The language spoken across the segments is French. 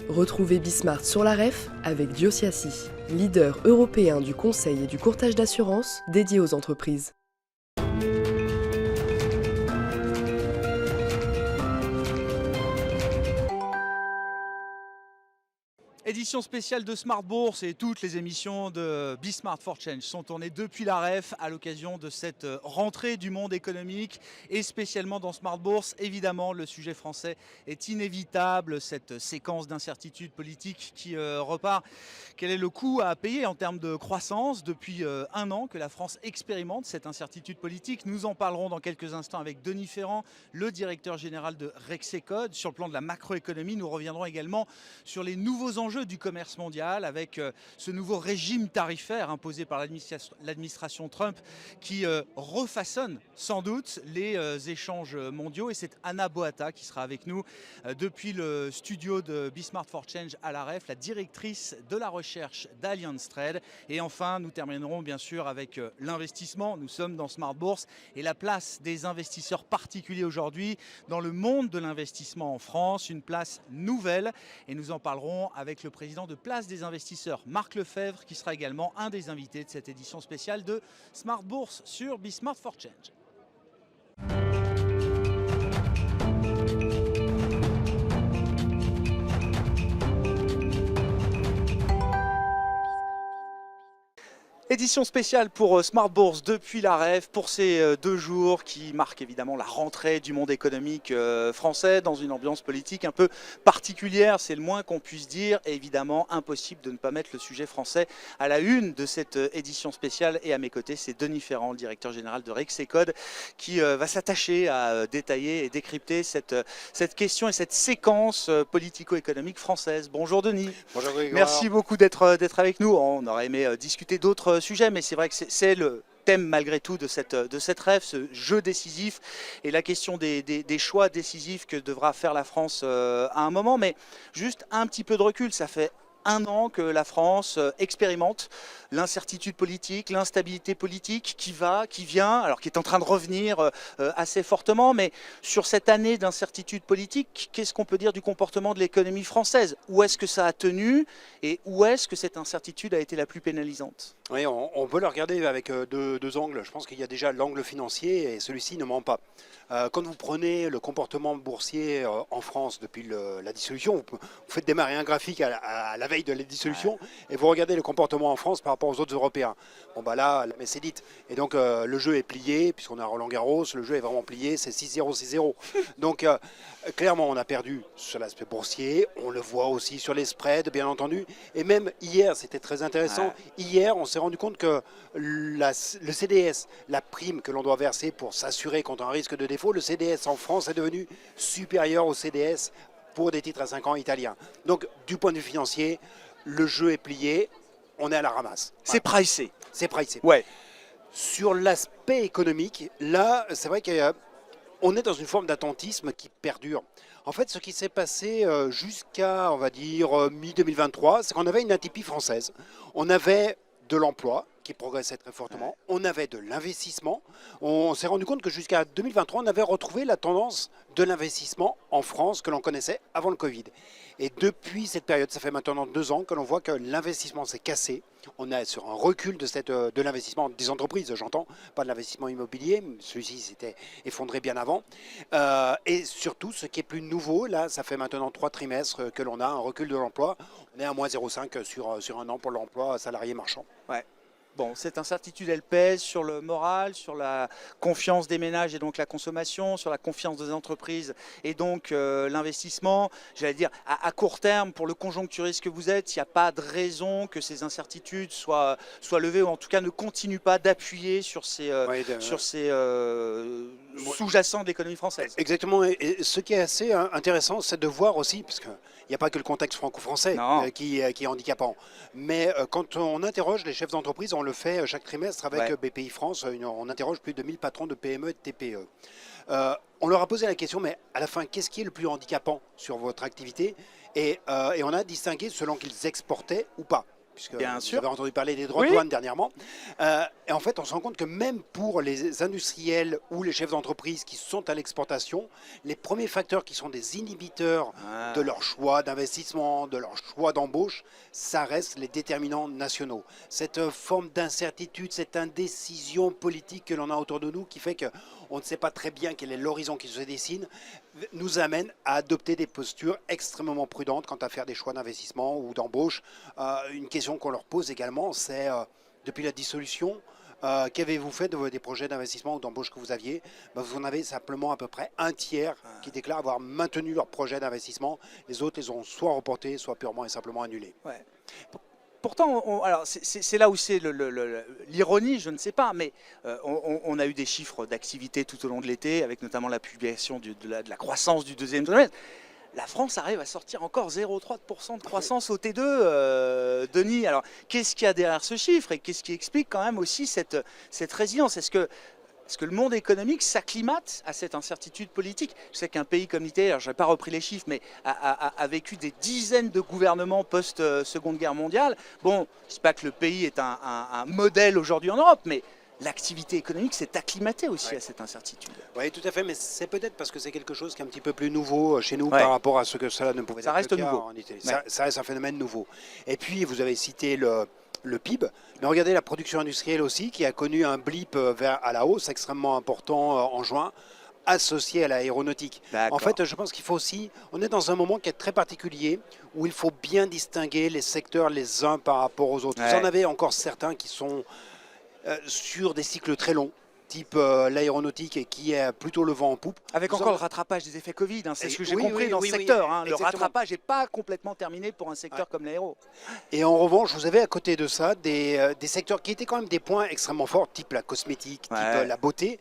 Retrouvez Bismart sur la REF avec Diosiassi, leader européen du conseil et du courtage d'assurance dédié aux entreprises. Édition spéciale de Smart Bourse et toutes les émissions de Bismart for Change sont tournées depuis la REF à l'occasion de cette rentrée du monde économique et spécialement dans Smart Bourse. Évidemment, le sujet français est inévitable, cette séquence d'incertitudes politiques qui repart. Quel est le coût à payer en termes de croissance depuis un an que la France expérimente cette incertitude politique? Nous en parlerons dans quelques instants avec Denis Ferrand, le directeur général de Rexecode. Sur le plan de la macroéconomie, nous reviendrons également sur les nouveaux enjeux du commerce mondial avec ce nouveau régime tarifaire imposé par l'administration Trump qui refaçonne sans doute les échanges mondiaux. Et c'est Anna Boata qui sera avec nous depuis le studio de Bismart for Change à la REF, la directrice de la recherche d'Allianz Trade. Et enfin, nous terminerons bien sûr avec l'investissement. Nous sommes dans Smart Bourse et la place des investisseurs particuliers aujourd'hui dans le monde de l'investissement en France, une place nouvelle. Et nous en parlerons avec le président de Place des investisseurs, Marc Lefebvre, qui sera également un des invités de cette édition spéciale de Smart Bourse sur Bismart for Change. Édition spéciale pour Smart Bourse depuis la REF pour ces 2 jours qui marquent évidemment la rentrée du monde économique français dans une ambiance politique un peu particulière, c'est le moins qu'on puisse dire. Et évidemment, impossible de ne pas mettre le sujet français à la une de cette édition spéciale. Et à mes côtés, c'est Denis Ferrand, le directeur général de Rexecode, qui va s'attacher à détailler et décrypter cette question et cette séquence politico-économique française. Bonjour Denis. Bonjour Grégoire. Merci beaucoup d'être avec nous. On aurait aimé discuter d'autres sujets, mais c'est vrai que c'est le thème malgré tout de cette REF, ce jeu décisif et la question des choix décisifs que devra faire la France à un moment. Mais juste un petit peu de recul, ça fait un an que la France expérimente l'incertitude politique, l'instabilité politique qui va, qui vient, alors qui est en train de revenir assez fortement. Mais sur cette année d'incertitude politique, qu'est-ce qu'on peut dire du comportement de l'économie française? Où est-ce que ça a tenu et où est-ce que cette incertitude a été la plus pénalisante? Oui, on peut le regarder avec deux angles. Je pense qu'il y a déjà l'angle financier et celui-ci ne ment pas. Quand vous prenez le comportement boursier en France depuis la dissolution, vous faites démarrer un graphique à la veille de la dissolution et vous regardez le comportement en France par rapport aux autres Européens. Bon bah là, la messe est dite. Et donc le jeu est plié, puisqu'on a Roland Garros, le jeu est vraiment plié, c'est 6-0, 6-0. Donc clairement, on a perdu sur l'aspect boursier, on le voit aussi sur les spreads, bien entendu. Et même hier, c'était très intéressant. Hier, on s'est rendu compte que le CDS, la prime que l'on doit verser pour s'assurer contre un risque de défaut, le CDS en France est devenu supérieur au CDS pour des titres à 5 ans italiens. Donc, du point de vue financier, le jeu est plié, on est à la ramasse. C'est pricé. C'est pricé. Ouais. Sur l'aspect économique, là, c'est vrai qu'on est dans une forme d'attentisme qui perdure. En fait, ce qui s'est passé jusqu'à, on va dire, mi-2023, c'est qu'on avait une atypie française. On avait de l'emploi qui progressait très fortement, on avait de l'investissement. On s'est rendu compte que jusqu'à 2023, on avait retrouvé la tendance de l'investissement en France que l'on connaissait avant le Covid. Et depuis cette période, ça fait maintenant 2 ans que l'on voit que l'investissement s'est cassé. On est sur un recul de l'investissement des entreprises, j'entends, pas de l'investissement immobilier, celui-ci s'était effondré bien avant. Et surtout, ce qui est plus nouveau, là, ça fait maintenant 3 trimestres que l'on a un recul de l'emploi. On est à moins 0,5 sur un an pour l'emploi salarié marchand. Ouais. Bon, cette incertitude, elle pèse sur le moral, sur la confiance des ménages et donc la consommation, sur la confiance des entreprises et donc l'investissement. J'allais dire, à court terme, pour le conjoncturiste que vous êtes, il n'y a pas de raison que ces incertitudes soient levées ou en tout cas ne continuent pas d'appuyer sur ces sous-jacents de l'économie française. Exactement. Et ce qui est assez intéressant, c'est de voir aussi, parce qu'il n'y a pas que le contexte franco-français qui est handicapant, mais quand on interroge les chefs d'entreprise, on le fait chaque trimestre avec BPI France, on interroge plus de 1000 patrons de PME et de TPE. On leur a posé la question, mais à la fin, qu'est-ce qui est le plus handicapant sur votre activité et on a distingué selon qu'ils exportaient ou pas. puisque Bien vous sûr. avez entendu parler des droits Oui. de douane dernièrement. Et en fait, on se rend compte que même pour les industriels ou les chefs d'entreprise qui sont à l'exportation, les premiers facteurs qui sont des inhibiteurs de leur choix d'investissement, de leur choix d'embauche, ça reste les déterminants nationaux. Cette forme d'incertitude, cette indécision politique que l'on a autour de nous qui fait qu'on ne sait pas très bien quel est l'horizon qui se dessine, nous amène à adopter des postures extrêmement prudentes quant à faire des choix d'investissement ou d'embauche. Une question qu'on leur pose également, c'est depuis la dissolution, qu'avez-vous fait des projets d'investissement ou d'embauche que vous aviez? Vous en avez simplement à peu près un tiers qui déclarent avoir maintenu leur projet d'investissement. Les autres les ont soit reportés, soit purement et simplement annulés. Ouais. Pourtant, alors c'est là où c'est l'ironie, je ne sais pas, mais on a eu des chiffres d'activité tout au long de l'été, avec notamment la publication de la croissance du deuxième trimestre. La France arrive à sortir encore 0,3% de croissance au T2, Denis. Alors, qu'est-ce qu'il y a derrière ce chiffre et qu'est-ce qui explique quand même aussi cette résilience? Est-ce que le monde économique s'acclimate à cette incertitude politique? Je sais qu'un pays comme l'Italie, alors je n'ai pas repris les chiffres, mais a vécu des dizaines de gouvernements post-Seconde Guerre mondiale. Bon, je ne dis pas que le pays est un modèle aujourd'hui en Europe, mais l'activité économique s'est acclimatée aussi à cette incertitude. Oui, tout à fait, mais c'est peut-être parce que c'est quelque chose qui est un petit peu plus nouveau chez nous Ouais. par rapport à ce que cela ne pouvait Ça être reste le cas nouveau. en Italie. Ouais. Ça reste un phénomène nouveau. Et puis, vous avez cité le PIB, mais regardez la production industrielle aussi, qui a connu un blip à la hausse extrêmement important en juin, associé à l'aéronautique. En fait, je pense qu'il faut aussi, on est dans un moment qui est très particulier, où il faut bien distinguer les secteurs les uns par rapport aux autres. Ouais. Vous en avez encore certains qui sont sur des cycles très longs, type l'aéronautique, et qui est plutôt le vent en poupe. Avec Vous encore en- le rattrapage des effets Covid, hein, c'est ce que j'ai Oui, compris oui, dans oui, ce oui, secteur. Hein. Le exactement. rattrapage n'est pas complètement terminé pour un secteur comme l'aéro. Et en revanche, vous avez à côté de ça des secteurs qui étaient quand même des points extrêmement forts, type la cosmétique, type Ouais. la beauté,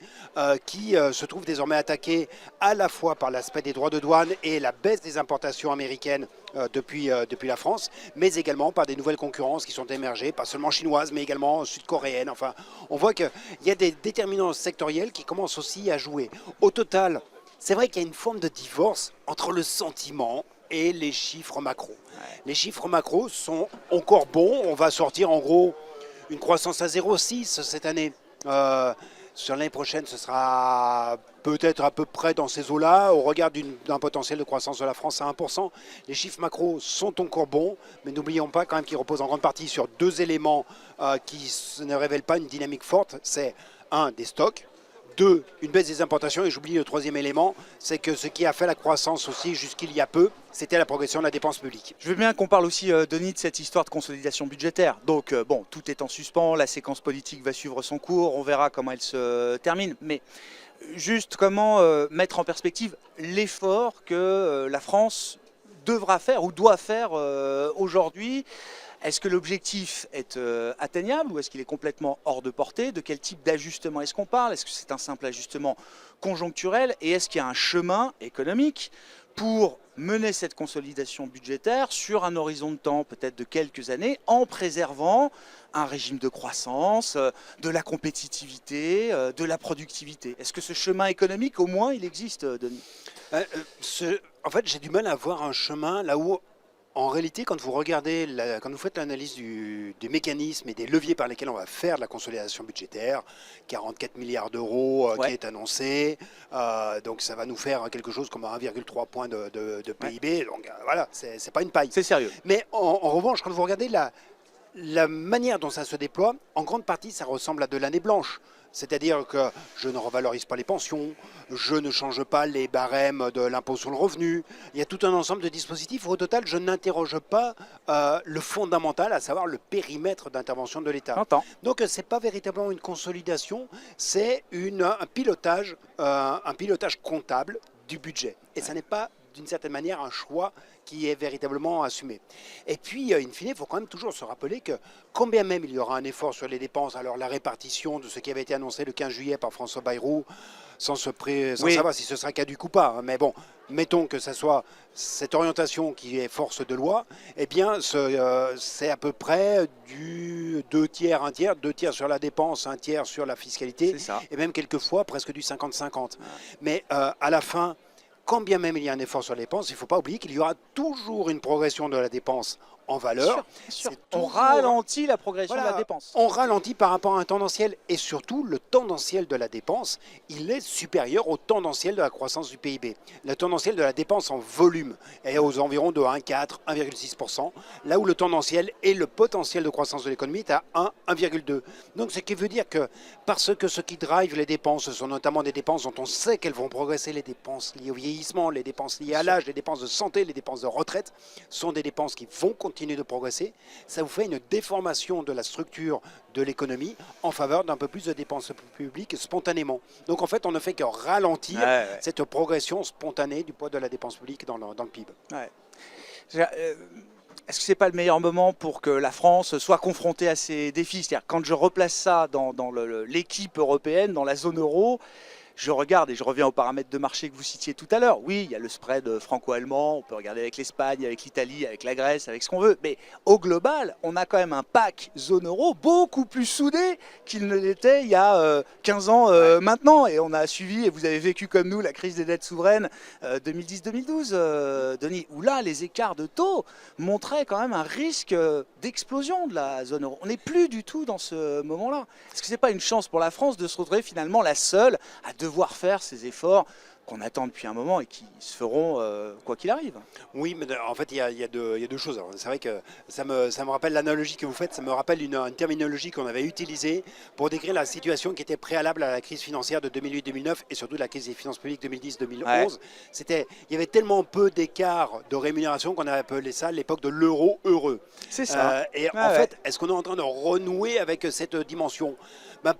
qui se trouvent désormais attaqués à la fois par l'aspect des droits de douane et la baisse des importations américaines depuis la France, mais également par des nouvelles concurrences qui sont émergées, pas seulement chinoises, mais également sud-coréennes. Enfin, on voit qu'il y a des déterminants sectoriels qui commencent aussi à jouer. Au total, c'est vrai qu'il y a une forme de divorce entre le sentiment et les chiffres macro. Les chiffres macro sont encore bons. On va sortir en gros une croissance à 0,6 cette année. Sur l'année prochaine, ce sera peut-être à peu près dans ces eaux-là, au regard d'un potentiel de croissance de la France à 1%. Les chiffres macro sont encore bons, mais n'oublions pas quand même qu'ils reposent en grande partie sur deux éléments qui ne révèlent pas une dynamique forte. C'est un, des stocks. Deux, une baisse des importations. Et j'oublie le troisième élément, c'est que ce qui a fait la croissance aussi jusqu'il y a peu, c'était la progression de la dépense publique. Je veux bien qu'on parle aussi, Denis, de cette histoire de consolidation budgétaire. Donc, bon, tout est en suspens, la séquence politique va suivre son cours, on verra comment elle se termine. Mais juste comment mettre en perspective l'effort que la France devra faire ou doit faire aujourd'hui. Est-ce que l'objectif est atteignable ou est-ce qu'il est complètement hors de portée? De quel type d'ajustement est-ce qu'on parle? Est-ce que c'est un simple ajustement conjoncturel? Et est-ce qu'il y a un chemin économique pour mener cette consolidation budgétaire sur un horizon de temps peut-être de quelques années en préservant un régime de croissance, de la compétitivité, de la productivité? Est-ce que ce chemin économique, au moins, il existe, Denis? En fait, j'ai du mal à voir un chemin là où, en réalité, quand vous regardez, quand vous faites l'analyse des mécanismes et des leviers par lesquels on va faire de la consolidation budgétaire, 44 milliards d'euros qui est annoncé, donc ça va nous faire quelque chose comme 1,3 point de PIB, donc voilà, c'est pas une paille. C'est sérieux. Mais en revanche, quand vous regardez la manière dont ça se déploie, en grande partie, ça ressemble à de l'année blanche. C'est-à-dire que je ne revalorise pas les pensions, je ne change pas les barèmes de l'impôt sur le revenu. Il y a tout un ensemble de dispositifs. Au total, je n'interroge pas le fondamental, à savoir le périmètre d'intervention de l'État. J'entends. Donc, ce n'est pas véritablement une consolidation, c'est un pilotage comptable du budget. Et ça n'est pas, d'une certaine manière, un choix qui est véritablement assumé. Et puis, in fine, il faut quand même toujours se rappeler que, quand bien même il y aura un effort sur les dépenses, alors la répartition de ce qui avait été annoncé le 15 juillet par François Bayrou, sans savoir si ce sera caduc ou pas, hein, mais bon, mettons que ce soit cette orientation qui est force de loi, eh bien, c'est à peu près du 2 tiers, 1 tiers, 2 tiers sur la dépense, 1 tiers sur la fiscalité, C'est ça. et même quelquefois presque du 50-50. Mais à la fin, quand bien même il y a un effort sur les dépenses, il ne faut pas oublier qu'il y aura toujours une progression de la dépense en valeur. Bien sûr. C'est On toujours- ralentit la progression de Voilà, la dépense. on ralentit par rapport à un tendanciel et surtout le tendanciel de la dépense, il est supérieur au tendanciel de la croissance du PIB. Le tendanciel de la dépense en volume est aux environs de 1,4, 1,6%, là où le tendanciel et le potentiel de croissance de l'économie est à 1, 1,2. Donc ce qui veut dire que parce que ce qui drive les dépenses, ce sont notamment des dépenses dont on sait qu'elles vont progresser, les dépenses liées au vieillissement, les dépenses liées à l'âge, les dépenses de santé, les dépenses de retraite, sont des dépenses qui vont continuer de progresser, ça vous fait une déformation de la structure de l'économie en faveur d'un peu plus de dépenses publiques spontanément. Donc en fait, on ne fait que ralentir cette progression spontanée du poids de la dépense publique dans le PIB. Ouais. Est-ce que ce n'est pas le meilleur moment pour que la France soit confrontée à ces défis? C'est-à-dire quand je replace ça dans l'équipe européenne, dans la zone euro, je regarde et je reviens aux paramètres de marché que vous citiez tout à l'heure. Oui, il y a le spread franco-allemand, on peut regarder avec l'Espagne, avec l'Italie, avec la Grèce, avec ce qu'on veut. Mais au global, on a quand même un pack zone euro beaucoup plus soudé qu'il ne l'était il y a 15 ans maintenant. Et on a suivi, et vous avez vécu comme nous, la crise des dettes souveraines 2010-2012, Denis, où là, les écarts de taux montraient quand même un risque d'explosion de la zone euro. On n'est plus du tout dans ce moment-là. Est-ce que ce n'est pas une chance pour la France de se retrouver finalement la seule à devoir faire ces efforts qu'on attend depuis un moment et qui se feront quoi qu'il arrive? Oui, mais en fait, il y a deux choses. C'est vrai que ça me rappelle l'analogie que vous faites, ça me rappelle une terminologie qu'on avait utilisée pour décrire la situation qui était préalable à la crise financière de 2008-2009 et surtout la crise des finances publiques 2010-2011. Il y avait tellement peu d'écart de rémunération qu'on avait appelé ça l'époque de l'euro heureux. C'est ça. En fait, est-ce qu'on est en train de renouer avec cette dimension?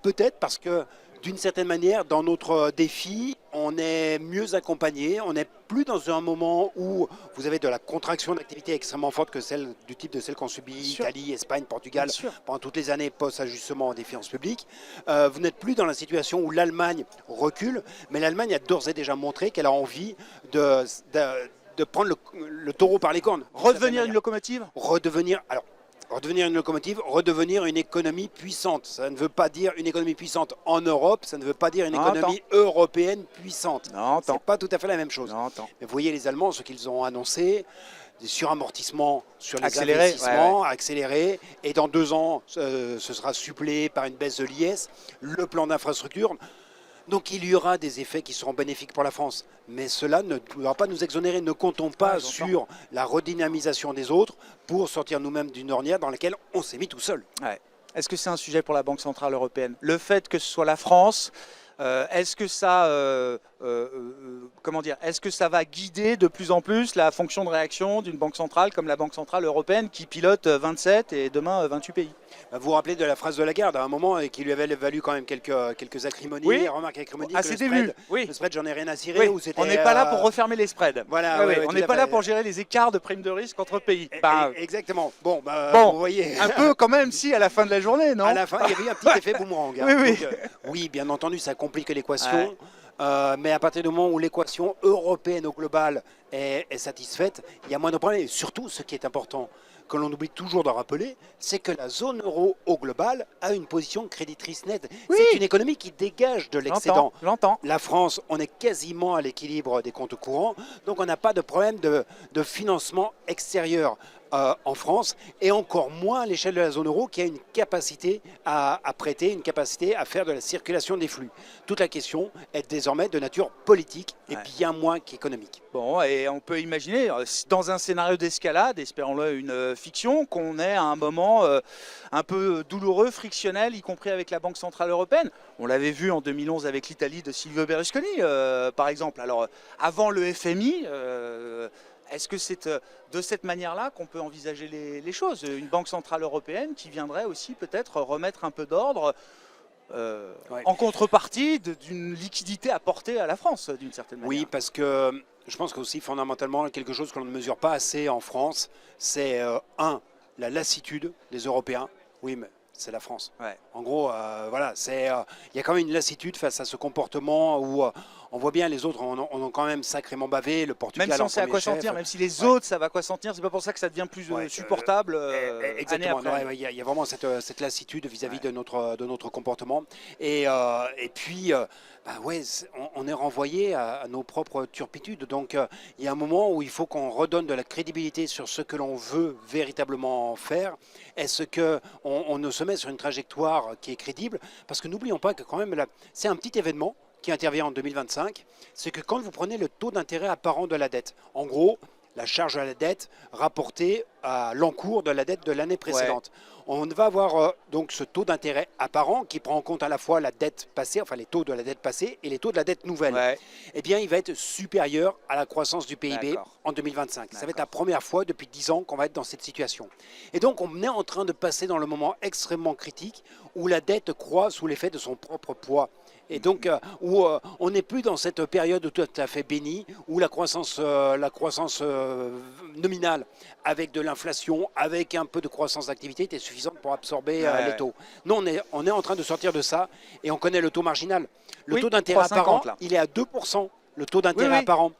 Peut-être parce que d'une certaine manière, dans notre défi, on est mieux accompagné. On n'est plus dans un moment où vous avez de la contraction d'activité extrêmement forte que celle du type de celle qu'ont subi Italie, Espagne, Portugal pendant toutes les années post-ajustement des finances publiques. Vous n'êtes plus dans la situation où l'Allemagne recule, mais l'Allemagne a d'ores et déjà montré qu'elle a envie de prendre le taureau par les cornes. Redevenir une locomotive? Redevenir une locomotive, redevenir une économie puissante. Ça ne veut pas dire une économie puissante en Europe, ça ne veut pas dire une économie européenne puissante. Ce n'est pas tout à fait la même chose. Mais vous voyez les Allemands, ce qu'ils ont annoncé, des suramortissements sur les investissements accélérés, et dans 2 ans, ce sera suppléé par une baisse de l'IS, le plan d'infrastructure. Donc il y aura des effets qui seront bénéfiques pour la France. Mais cela ne doit pas nous exonérer. Ne comptons pas sur la redynamisation des autres pour sortir nous-mêmes d'une ornière dans laquelle on s'est mis tout seul. Est-ce que c'est un sujet pour la Banque Centrale Européenne? Le fait que ce soit la France, est-ce que ça, est-ce que ça va guider de plus en plus la fonction de réaction d'une banque centrale comme la Banque Centrale Européenne qui pilote 27 et demain 28 pays? Vous vous rappelez de la phrase de Lagarde à un moment et qui lui avait valu quand même quelques acrimonies, remarques acrimonies. À ses débuts. Le spread, j'en ai rien à cirer. On n'est pas là pour refermer les spreads. Voilà, on n'est pas là pour gérer les écarts de primes de risque entre pays. Exactement. Bon, vous voyez. Un peu quand même si à la fin de la journée, non? À la fin, il y avait un petit effet boomerang. Donc, oui, bien entendu, ça complique l'équation. Mais à partir du moment où l'équation européenne au global est satisfaite, il y a moins de problèmes. Et surtout, ce qui est important, que l'on oublie toujours de rappeler, c'est que la zone euro au global a une position créditrice nette. C'est une économie qui dégage de l'excédent. La France, on est quasiment à l'équilibre des comptes courants, donc on n'a pas de problème de financement extérieur en France, et encore moins à l'échelle de la zone euro qui a une capacité à prêter, une capacité à faire de la circulation des flux. Toute la question est désormais de nature politique et bien moins qu'économique. Bon, et on peut imaginer, dans un scénario d'escalade, espérons-le une fiction, qu'on ait à un moment un peu douloureux, frictionnel, y compris avec la Banque Centrale Européenne. On l'avait vu en 2011 avec l'Italie de Silvio Berlusconi, par exemple. Alors, avant le FMI, est-ce que c'est de cette manière-là qu'on peut envisager les choses? Une Banque Centrale Européenne qui viendrait aussi peut-être remettre un peu d'ordre en contrepartie d'une liquidité apportée à la France, d'une certaine manière. Oui, parce que je pense qu'aussi fondamentalement, quelque chose que l'on ne mesure pas assez en France, c'est la lassitude des Européens. Oui, mais c'est la France. En gros, voilà, il y a quand même une lassitude face à ce comportement où On voit bien les autres ont quand même sacrément bavé. Le Portugal Même si on en sait à premier quoi s'en chef. tenir, même si les Ouais. autres savent à quoi s'en tenir, c'est pas pour ça que ça devient plus supportable année Exactement. après année. Il y a vraiment cette lassitude vis-à-vis de notre comportement. Et puis, on est renvoyé à nos propres turpitudes. Donc, il y a un moment où il faut qu'on redonne de la crédibilité sur ce que l'on veut véritablement faire. Est-ce qu'on ne se met sur une trajectoire qui est crédible? Parce que n'oublions pas que quand même, c'est un petit événement qui intervient en 2025. C'est que quand vous prenez le taux d'intérêt apparent de la dette, en gros, la charge à la dette rapportée à l'encours de la dette de l'année précédente. On va avoir donc ce taux d'intérêt apparent qui prend en compte à la fois la dette passée, enfin les taux de la dette passée et les taux de la dette nouvelle. Ouais. Eh bien, il va être supérieur à la croissance du PIB en 2025. Ça va être la première fois depuis 10 ans qu'on va être dans cette situation. Et donc, on est en train de passer dans le moment extrêmement critique où la dette croît sous l'effet de son propre poids. Et donc, où on n'est plus dans cette période tout à fait bénie, où la croissance nominale, avec de l'inflation, avec un peu de croissance d'activité, était suffisante pour absorber les taux. Nous, on est en train de sortir de ça, et on connaît le taux marginal. Le taux d'intérêt apparent, il est à 2%. Le taux d'intérêt apparent.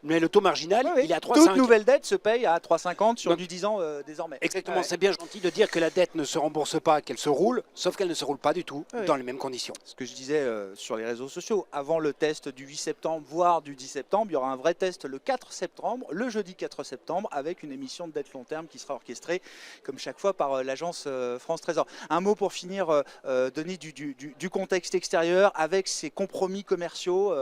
Mais le taux marginal, il est à 3,5. Toute nouvelle dette se paye à 3,50 sur du 10 ans désormais. Exactement, c'est bien gentil de dire que la dette ne se rembourse pas, qu'elle se roule, sauf qu'elle ne se roule pas du tout dans les mêmes conditions. Ce que je disais sur les réseaux sociaux, avant le test du 8 septembre, voire du 10 septembre, il y aura un vrai test le 4 septembre, le jeudi 4 septembre, avec une émission de dette long terme qui sera orchestrée, comme chaque fois, par l'agence France Trésor. Un mot pour finir, Denis, du contexte extérieur, avec ces compromis commerciaux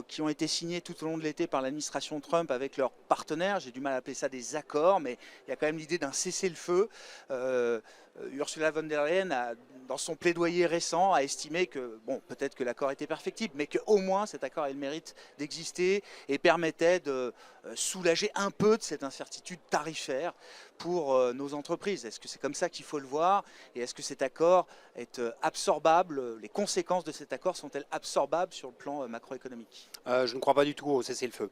qui ont été signés tout au long de l'été par l'administration Trump avec leurs partenaires. J'ai du mal à appeler ça des accords, mais il y a quand même l'idée d'un cessez-le-feu. Ursula von der Leyen, dans son plaidoyer récent, a estimé que, bon, peut-être que l'accord était perfectible, mais qu'au moins cet accord ait le mérite d'exister et permettait de soulager un peu de cette incertitude tarifaire pour nos entreprises. Est-ce que c'est comme ça qu'il faut le voir? Et est-ce que cet accord est absorbable? Les conséquences de cet accord sont-elles absorbables sur le plan macroéconomique? Je ne crois pas du tout au cessez-le-feu.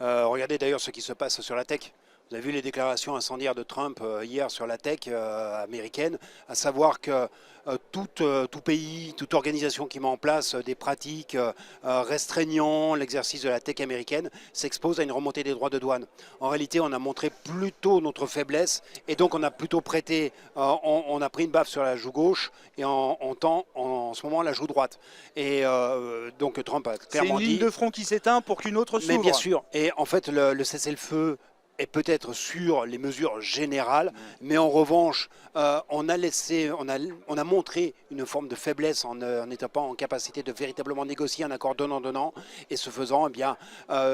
Regardez d'ailleurs ce qui se passe sur la tech. Vous avez vu les déclarations incendiaires de Trump hier sur la tech américaine, à savoir que tout pays, toute organisation qui met en place des pratiques restreignant l'exercice de la tech américaine s'expose à une remontée des droits de douane. En réalité, on a montré plutôt notre faiblesse et donc on a plutôt prêté, on a pris une baffe sur la joue gauche et on tend en ce moment la joue droite. Et donc Trump a clairement dit... C'est une ligne de front qui s'éteint pour qu'une autre s'ouvre. Mais bien sûr, et en fait le cessez-le-feu est peut-être sur les mesures générales, mais en revanche, on a montré une forme de faiblesse en n'étant pas en capacité de véritablement négocier un accord donnant-donnant, et ce faisant, eh bien,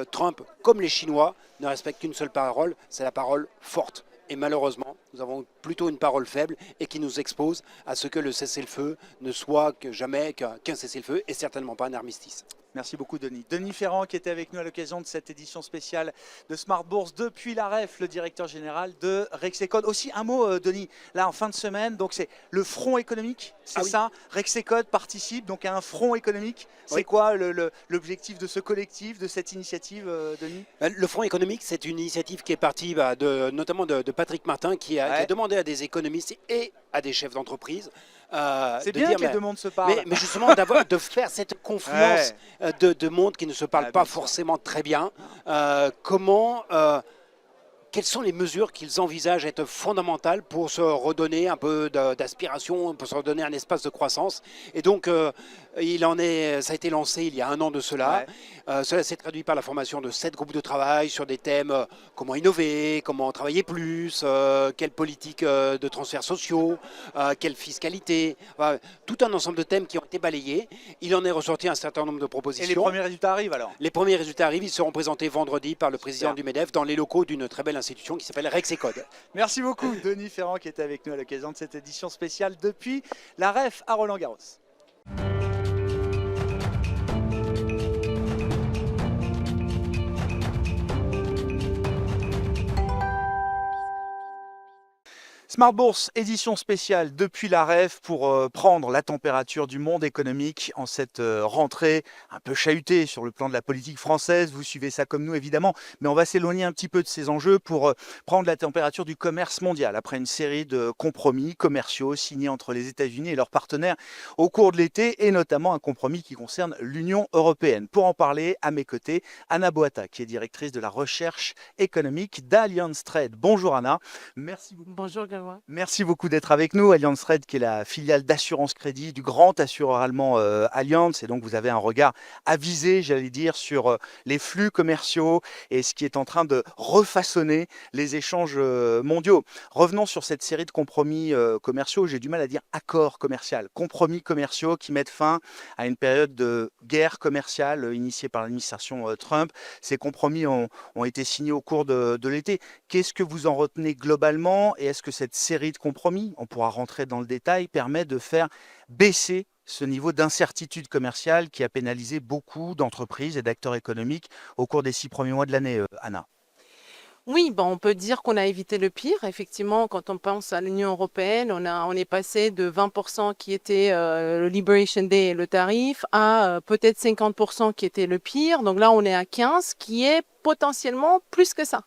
Trump, comme les Chinois, ne respecte qu'une seule parole, c'est la parole forte. Et malheureusement, nous avons plutôt une parole faible et qui nous expose à ce que le cessez-le-feu ne soit que jamais qu'un cessez-le-feu et certainement pas un armistice. Merci beaucoup Denis. Denis Ferrand qui était avec nous à l'occasion de cette édition spéciale de Smart Bourse depuis la REF, le directeur général de Rexecode. Aussi un mot Denis, là en fin de semaine, donc c'est le front économique, c'est ça? Rexecode participe donc à un front économique. C'est quoi l'objectif de ce collectif, de cette initiative Denis? Le front économique, c'est une initiative qui est partie notamment de Patrick Martin qui a demandé à des économistes et à des chefs d'entreprise c'est bien que les deux mondes se parlent. Mais justement, de faire cette confluence de mondes qui ne se parlent pas forcément très bien. Quelles sont les mesures qu'ils envisagent être fondamentales pour se redonner un peu d'aspiration, pour se redonner un espace de croissance? Et donc, ça a été lancé il y a un an de cela. Cela s'est traduit par la formation de 7 groupes de travail sur des thèmes comment innover, comment travailler plus, quelle politique de transferts sociaux, quelle fiscalité, tout un ensemble de thèmes qui ont été balayés. Il en est ressorti un certain nombre de propositions. Et les premiers résultats arrivent alors? Les premiers résultats arrivent, ils seront présentés vendredi par le président du MEDEF dans les locaux d'une très belle institution qui s'appelle Rexecode. Merci beaucoup Denis Ferrand qui était avec nous à l'occasion de cette édition spéciale depuis la REF à Roland-Garros. Smart Bourse, édition spéciale depuis la REF pour prendre la température du monde économique en cette rentrée un peu chahutée sur le plan de la politique française. Vous suivez ça comme nous évidemment, mais on va s'éloigner un petit peu de ces enjeux pour prendre la température du commerce mondial après une série de compromis commerciaux signés entre les États-Unis et leurs partenaires au cours de l'été et notamment un compromis qui concerne l'Union européenne. Pour en parler, à mes côtés, Anna Boata, qui est directrice de la recherche économique d'Allianz Trade. Bonjour Anna. Merci beaucoup. Bonjour Grégoire. Merci beaucoup d'être avec nous. Allianz Trade, qui est la filiale d'assurance crédit du grand assureur allemand Allianz. Et donc, vous avez un regard avisé, j'allais dire, sur les flux commerciaux et ce qui est en train de refaçonner les échanges mondiaux. Revenons sur cette série de compromis commerciaux. J'ai du mal à dire accords commerciaux, compromis commerciaux qui mettent fin à une période de guerre commerciale initiée par l'administration Trump. Ces compromis ont été signés au cours de l'été. Qu'est-ce que vous en retenez globalement et est-ce que cette série de compromis, on pourra rentrer dans le détail, permet de faire baisser ce niveau d'incertitude commerciale qui a pénalisé beaucoup d'entreprises et d'acteurs économiques au cours des 6 premiers mois de l'année, Anna? Oui, on peut dire qu'on a évité le pire. Effectivement, quand on pense à l'Union européenne, on est passé de 20% qui était le Liberation Day et le tarif à peut-être 50% qui était le pire. Donc là, on est à 15 qui est potentiellement plus que ça.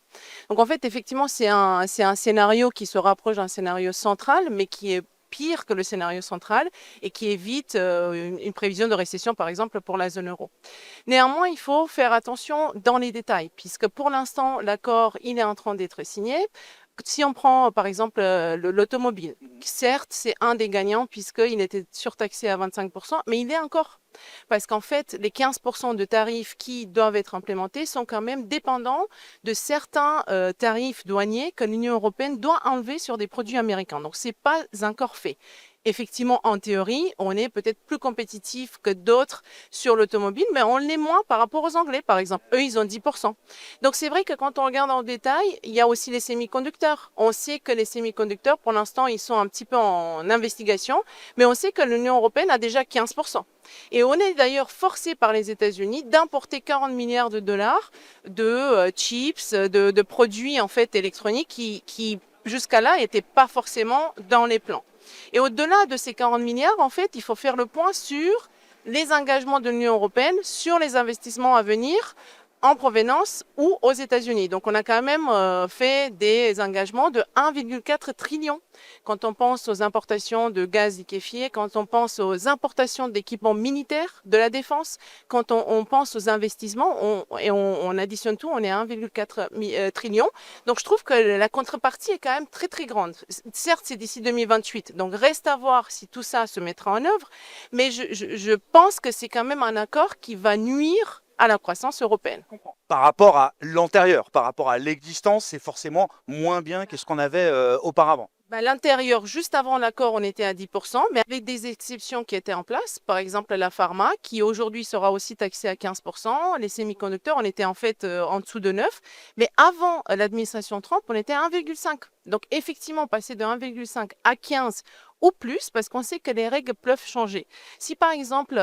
Donc en fait, effectivement, c'est un scénario qui se rapproche d'un scénario central, mais qui est pire que le scénario central et qui évite une prévision de récession, par exemple, pour la zone euro. Néanmoins, il faut faire attention dans les détails, puisque pour l'instant, l'accord, il est en train d'être signé. Si on prend, par exemple, l'automobile, certes, c'est un des gagnants puisqu'il était surtaxé à 25%, mais il est encore. Parce qu'en fait, les 15% de tarifs qui doivent être implémentés sont quand même dépendants de certains tarifs douaniers que l'Union européenne doit enlever sur des produits américains. Donc, ce n'est pas encore fait. Effectivement, en théorie, on est peut-être plus compétitif que d'autres sur l'automobile, mais on l'est moins par rapport aux Anglais, par exemple. Eux, ils ont 10%. Donc, c'est vrai que quand on regarde en détail, il y a aussi les semi-conducteurs. On sait que les semi-conducteurs, pour l'instant, ils sont un petit peu en investigation, mais on sait que l'Union européenne a déjà 15%. Et on est d'ailleurs forcé par les États-Unis d'importer 40 milliards de dollars de chips, de produits en fait électroniques qui jusqu'à là n'étaient pas forcément dans les plans. Et au-delà de ces 40 milliards, en fait, il faut faire le point sur les engagements de l'Union européenne, sur les investissements à venir en provenance ou aux États-Unis. Donc, on a quand même fait des engagements de 1,4 trillion. Quand on pense aux importations de gaz liquéfié, quand on pense aux importations d'équipements militaires de la défense, quand on pense aux investissements, on additionne tout, on est à 1,4 trillion. Donc, je trouve que la contrepartie est quand même très, très grande. Certes, c'est d'ici 2028, donc reste à voir si tout ça se mettra en œuvre, mais je pense que c'est quand même un accord qui va nuire à la croissance européenne. Par rapport à l'antérieur, par rapport à l'existence, c'est forcément moins bien que ce qu'on avait auparavant. L'intérieur, juste avant l'accord, on était à 10%, mais avec des exceptions qui étaient en place. Par exemple, la pharma, qui aujourd'hui sera aussi taxée à 15%. Les semi-conducteurs, on était en fait en dessous de 9%. Mais avant l'administration Trump, on était à 1,5%. Donc effectivement, passer de 1,5 à 15 ou plus, parce qu'on sait que les règles peuvent changer. Si par exemple,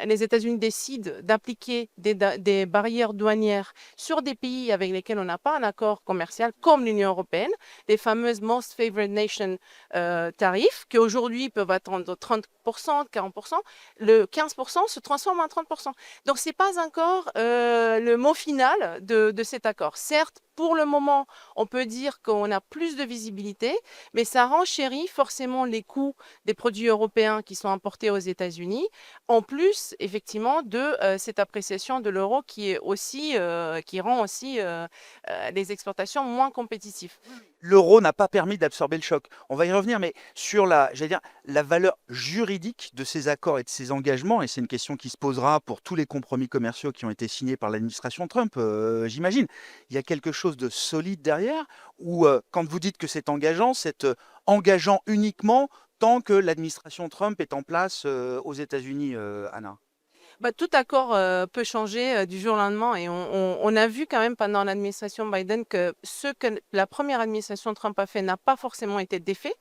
les États-Unis décident d'appliquer des barrières douanières sur des pays avec lesquels on n'a pas un accord commercial, comme l'Union européenne, les fameuses Most Favored Nation tarifs, qui aujourd'hui peuvent atteindre 30%, 40%, le 15% se transforme en 30%. Donc, ce n'est pas encore le mot final de cet accord. Certes, pour le moment, on peut dire qu'on a plus de visibilité, mais ça renchérit forcément les coûts des produits européens qui sont importés aux États-Unis, en plus, effectivement, de cette appréciation de l'euro qui rend aussi les exportations moins compétitives. L'euro n'a pas permis d'absorber le choc. On va y revenir, mais sur la valeur juridique de ces accords et de ces engagements, et c'est une question qui se posera pour tous les compromis commerciaux qui ont été signés par l'administration Trump, j'imagine. Il y a quelque chose de solide derrière, ou quand vous dites que c'est engageant uniquement tant que l'administration Trump est en place aux États-Unis, Anna? Tout accord peut changer du jour au lendemain et on a vu quand même pendant l'administration Biden que ce que la première administration Trump a fait n'a pas forcément été d'effet.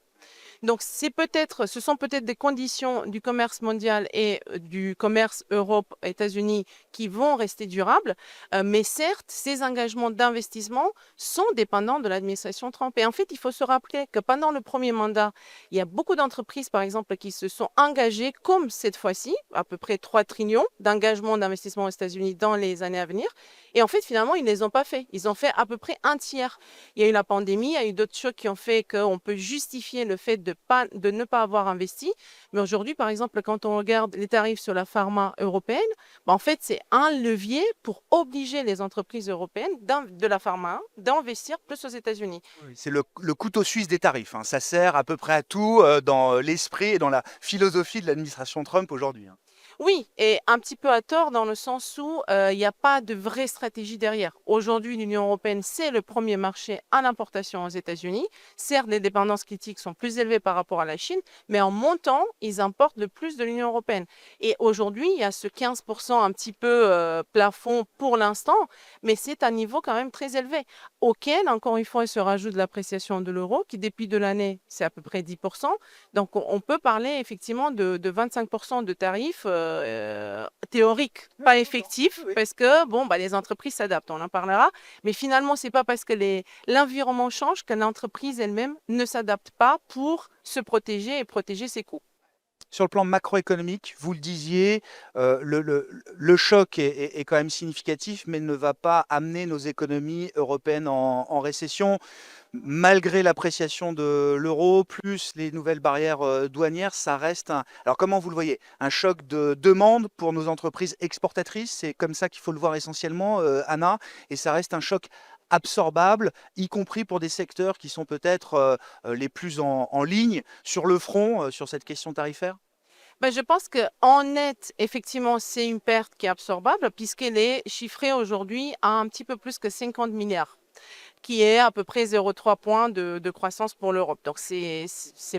Donc ce sont peut-être des conditions du commerce mondial et du commerce Europe-États-Unis qui vont rester durables, mais certes, ces engagements d'investissement sont dépendants de l'administration Trump. Et en fait, il faut se rappeler que pendant le premier mandat, il y a beaucoup d'entreprises, par exemple, qui se sont engagées, comme cette fois-ci, à peu près 3 trillions d'engagements d'investissement aux États-Unis dans les années à venir. Et en fait, finalement, ils ne les ont pas fait. Ils ont fait à peu près un tiers. Il y a eu la pandémie, il y a eu d'autres choses qui ont fait qu'on peut justifier le fait de ne pas avoir investi. Mais aujourd'hui, par exemple, quand on regarde les tarifs sur la pharma européenne, en fait, c'est un levier pour obliger les entreprises européennes de la pharma d'investir plus aux États-Unis. Oui, c'est le couteau suisse des tarifs, hein. Ça sert à peu près à tout dans l'esprit et dans la philosophie de l'administration Trump aujourd'hui, hein. Oui, et un petit peu à tort dans le sens où il n'y a pas de vraie stratégie derrière. Aujourd'hui, l'Union européenne, c'est le premier marché à l'importation aux États-Unis. Certes, les dépendances critiques sont plus élevées par rapport à la Chine, mais en montant, ils importent le plus de l'Union européenne. Et aujourd'hui, il y a ce 15% un petit peu plafond pour l'instant, mais c'est un niveau quand même très élevé, auquel, encore une fois, il se rajoute l'appréciation de l'euro, qui depuis de l'année, c'est à peu près 10%. Donc, on peut parler effectivement de 25% de tarifs théoriques, pas effectifs, parce que les entreprises s'adaptent, on en parlera. Mais finalement, c'est pas parce que l'environnement change que l'entreprise elle-même ne s'adapte pas pour se protéger et protéger ses coûts. Sur le plan macroéconomique, vous le disiez, le choc est quand même significatif, mais ne va pas amener nos économies européennes en récession. Malgré l'appréciation de l'euro, plus les nouvelles barrières douanières, ça reste alors comment vous le voyez? Un choc de demande pour nos entreprises exportatrices, c'est comme ça qu'il faut le voir essentiellement, Anna, et ça reste un choc absorbable, y compris pour des secteurs qui sont peut-être les plus en ligne sur le front, sur cette question tarifaire? Je pense qu'en net, effectivement, c'est une perte qui est absorbable puisqu'elle est chiffrée aujourd'hui à un petit peu plus que 50 milliards, qui est à peu près 0,3 points de croissance pour l'Europe. Donc, c'est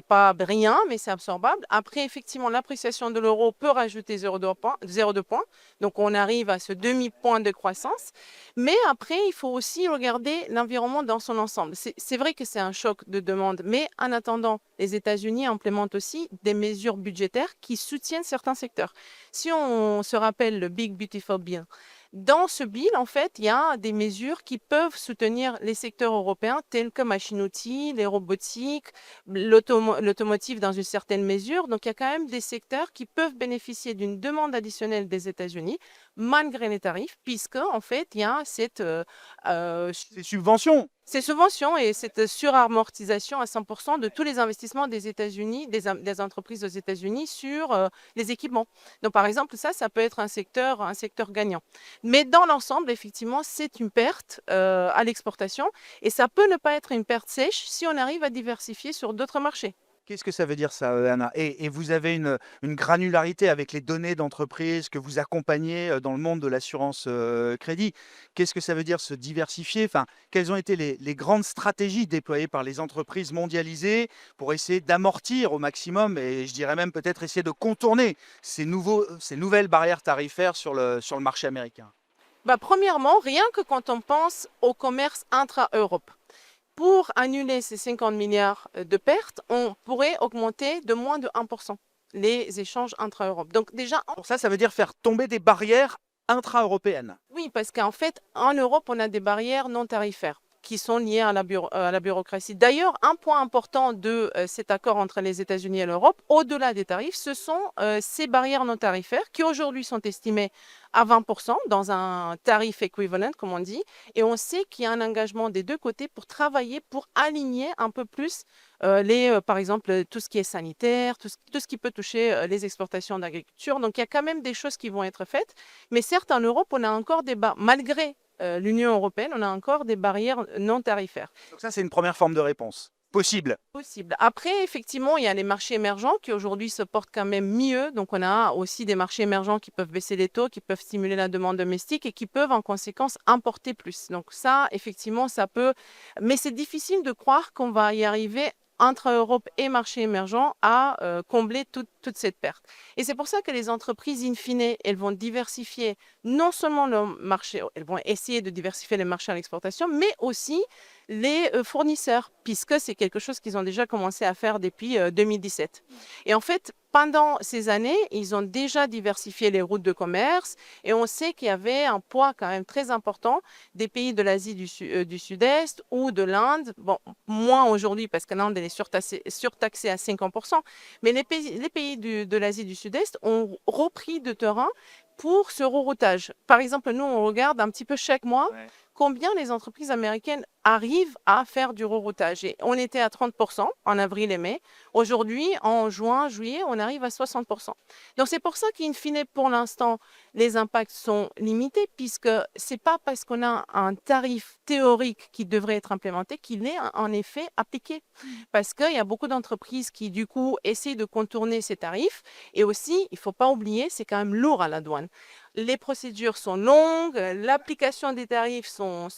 pas rien, mais c'est absorbable. Après, effectivement, l'appréciation de l'euro peut rajouter 0,2 points. Donc, on arrive à ce demi-point de croissance. Mais après, il faut aussi regarder l'environnement dans son ensemble. C'est vrai que c'est un choc de demande, mais en attendant, les États-Unis implémentent aussi des mesures budgétaires qui soutiennent certains secteurs. Si on se rappelle le Big Beautiful Bill, dans ce bill, en fait, il y a des mesures qui peuvent soutenir les secteurs européens tels que machines-outils, les robotiques, l'automotive dans une certaine mesure. Donc, il y a quand même des secteurs qui peuvent bénéficier d'une demande additionnelle des États-Unis malgré les tarifs, puisque, en fait, il y a Ces subventions. ces subventions et cette suramortisation à 100% de tous les investissements des États-Unis, des entreprises aux États-Unis sur les équipements. Donc, par exemple, ça peut être un secteur gagnant. Mais dans l'ensemble, effectivement, c'est une perte à l'exportation et ça peut ne pas être une perte sèche si on arrive à diversifier sur d'autres marchés. Qu'est-ce que ça veut dire ça, Anna? Et vous avez une granularité avec les données d'entreprise que vous accompagnez dans le monde de l'assurance crédit. Qu'est-ce que ça veut dire se diversifier? Enfin, quelles ont été les grandes stratégies déployées par les entreprises mondialisées pour essayer d'amortir au maximum et je dirais même peut-être essayer de contourner ces nouvelles barrières tarifaires sur le marché américain? Premièrement, rien que quand on pense au commerce intra-Europe. Pour annuler ces 50 milliards de pertes, on pourrait augmenter de moins de 1% les échanges intra-Europe. Donc déjà, Pour ça veut dire faire tomber des barrières intra-européennes. oui, parce qu'en fait, en Europe, on a des barrières non tarifaires qui sont liées à la bureaucratie. D'ailleurs, un point important de cet accord entre les États-Unis et l'Europe, au-delà des tarifs, ce sont ces barrières non tarifaires qui aujourd'hui sont estimées à 20% dans un tarif équivalent, comme on dit. Et on sait qu'il y a un engagement des deux côtés pour travailler, pour aligner un peu plus par exemple, tout ce qui est sanitaire, tout ce qui peut toucher les exportations d'agriculture. Donc, il y a quand même des choses qui vont être faites. Mais certes, en Europe, on a encore malgré l'Union européenne, on a encore des barrières non tarifaires. Donc ça, c'est une première forme de réponse. Possible. Possible. Après, effectivement, il y a les marchés émergents qui aujourd'hui se portent quand même mieux. Donc, on a aussi des marchés émergents qui peuvent baisser les taux, qui peuvent stimuler la demande domestique et qui peuvent en conséquence importer plus. Donc ça, effectivement, ça peut... Mais c'est difficile de croire qu'on va y arriver entre Europe et marchés émergents à combler toute cette perte. Et c'est pour ça que les entreprises, in fine, elles vont diversifier non seulement leur marché, elles vont essayer de diversifier les marchés à l'exportation, mais aussi les fournisseurs, puisque c'est quelque chose qu'ils ont déjà commencé à faire depuis 2017. Et en fait, pendant ces années, ils ont déjà diversifié les routes de commerce et on sait qu'il y avait un poids quand même très important des pays de l'Asie du Sud-Est ou de l'Inde. Bon, moins aujourd'hui parce que l'Inde elle est surtaxée à 50%, mais les pays de l'Asie du Sud-Est ont repris de terrain pour ce reroutage. Par exemple, nous, on regarde un petit peu chaque mois combien les entreprises américaines arrivent à faire du reroutage. Et on était à 30% en avril et mai. Aujourd'hui, en juin, juillet, on arrive à 60%. Donc, c'est pour ça qu'in fine, pour l'instant, les impacts sont limités, puisque ce n'est pas parce qu'on a un tarif théorique qui devrait être implémenté qu'il est en effet appliqué. Parce qu'il y a beaucoup d'entreprises qui, du coup, essaient de contourner ces tarifs. Et aussi, il ne faut pas oublier, c'est quand même lourd à la douane. Les procédures sont longues, l'application des tarifs sont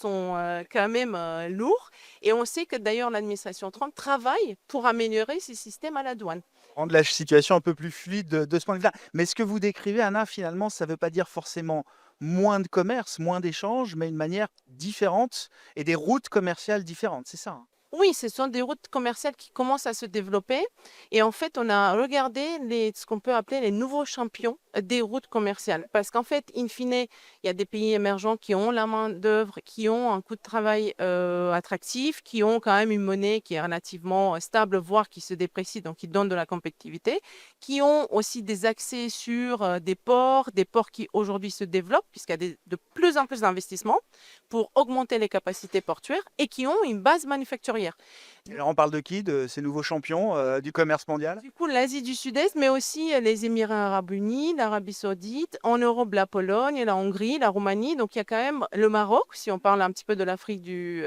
quand même lourds. Et on sait que d'ailleurs l'administration Trump travaille pour améliorer ces systèmes à la douane. Rendre la situation un peu plus fluide de ce point de vue-là. Mais ce que vous décrivez, Anna, finalement, ça ne veut pas dire forcément moins de commerce, moins d'échanges, mais une manière différente et des routes commerciales différentes, c'est ça, hein? Oui, ce sont des routes commerciales qui commencent à se développer. Et en fait, on a regardé ce qu'on peut appeler les nouveaux champions des routes commerciales. Parce qu'en fait, in fine, il y a des pays émergents qui ont la main-d'œuvre, qui ont un coût de travail attractif, qui ont quand même une monnaie qui est relativement stable, voire qui se déprécie, donc qui donne de la compétitivité, qui ont aussi des accès sur des ports qui aujourd'hui se développent, puisqu'il y a de plus en plus d'investissements pour augmenter les capacités portuaires et qui ont une base manufacturière. Et alors on parle de qui? De ces nouveaux champions du commerce mondial? Du coup, l'Asie du Sud-Est, mais aussi les Émirats arabes unis, l'Arabie saoudite, en Europe, la Pologne, la Hongrie, la Roumanie. Donc, il y a quand même le Maroc, si on parle un petit peu de l'Afrique du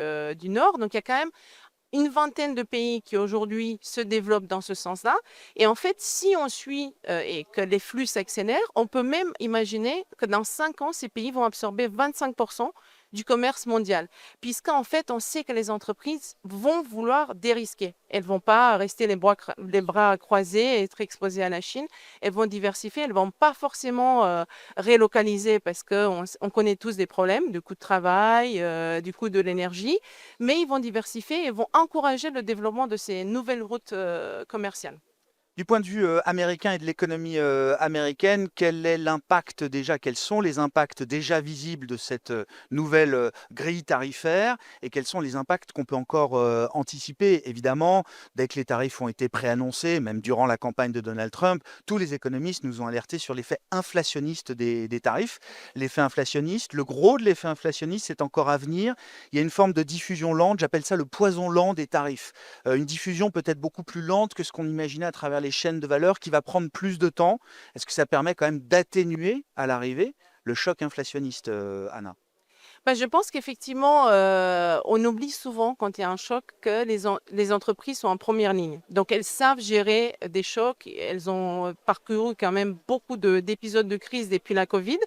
Nord. Donc, il y a quand même une vingtaine de pays qui aujourd'hui se développent dans ce sens-là. Et en fait, si on suit et que les flux s'accélèrent, on peut même imaginer que dans 5 ans, ces pays vont absorber 25% du commerce mondial. Puisqu'en fait, on sait que les entreprises vont vouloir dérisquer. Elles ne vont pas rester les bras croisés et être exposées à la Chine. Elles vont diversifier. Elles ne vont pas forcément relocaliser parce qu'on connaît tous des problèmes de coût de travail, du coût de l'énergie. Mais ils vont diversifier et vont encourager le développement de ces nouvelles routes commerciales. Du point de vue américain et de l'économie américaine, quel est l'impact déjà, quels sont les impacts déjà visibles de cette nouvelle grille tarifaire et quels sont les impacts qu'on peut encore anticiper? Évidemment, dès que les tarifs ont été préannoncés, même durant la campagne de Donald Trump, tous les économistes nous ont alertés sur l'effet inflationniste des tarifs. L'effet inflationniste, le gros de l'effet inflationniste, c'est encore à venir. Il y a une forme de diffusion lente, j'appelle ça le poison lent des tarifs. Une diffusion peut-être beaucoup plus lente que ce qu'on imaginait à travers les chaînes de valeur, qui va prendre plus de temps. Est-ce que ça permet quand même d'atténuer à l'arrivée le choc inflationniste, Anna? Je pense qu'effectivement, on oublie souvent quand il y a un choc que les entreprises sont en première ligne. Donc, elles savent gérer des chocs. Elles ont parcouru quand même beaucoup d'épisodes de crise depuis la Covid.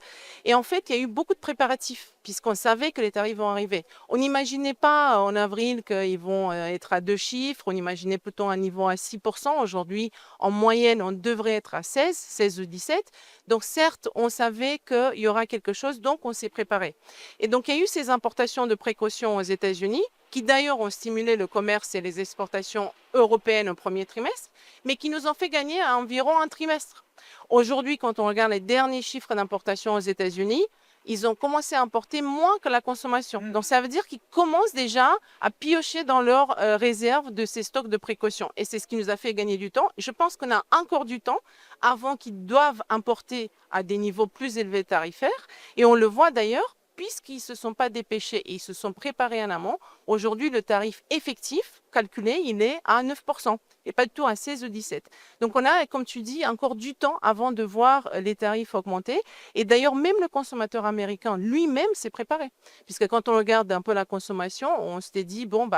Et en fait, il y a eu beaucoup de préparatifs puisqu'on savait que les tarifs vont arriver. On n'imaginait pas en avril qu'ils vont être à 2 chiffres. On imaginait plutôt un niveau à 6%. Aujourd'hui, en moyenne, on devrait être à 16 ou 17. Donc, certes, on savait qu'il y aura quelque chose, donc on s'est préparé. Et donc, il y a eu ces importations de précaution aux États-Unis, qui d'ailleurs ont stimulé le commerce et les exportations européennes au premier trimestre, mais qui nous ont fait gagner à environ un trimestre. Aujourd'hui, quand on regarde les derniers chiffres d'importation aux États-Unis, ils ont commencé à importer moins que la consommation. Donc, ça veut dire qu'ils commencent déjà à piocher dans leurs réserves de ces stocks de précaution. Et c'est ce qui nous a fait gagner du temps. Je pense qu'on a encore du temps avant qu'ils doivent importer à des niveaux plus élevés tarifaires. Et on le voit d'ailleurs, puisqu'ils ne se sont pas dépêchés et ils se sont préparés en amont. Aujourd'hui, le tarif effectif calculé, il est à 9% et pas du tout à 16 ou 17. Donc, on a, comme tu dis, encore du temps avant de voir les tarifs augmenter. Et d'ailleurs, même le consommateur américain lui-même s'est préparé. Puisque quand on regarde un peu la consommation, on s'était dit, bon,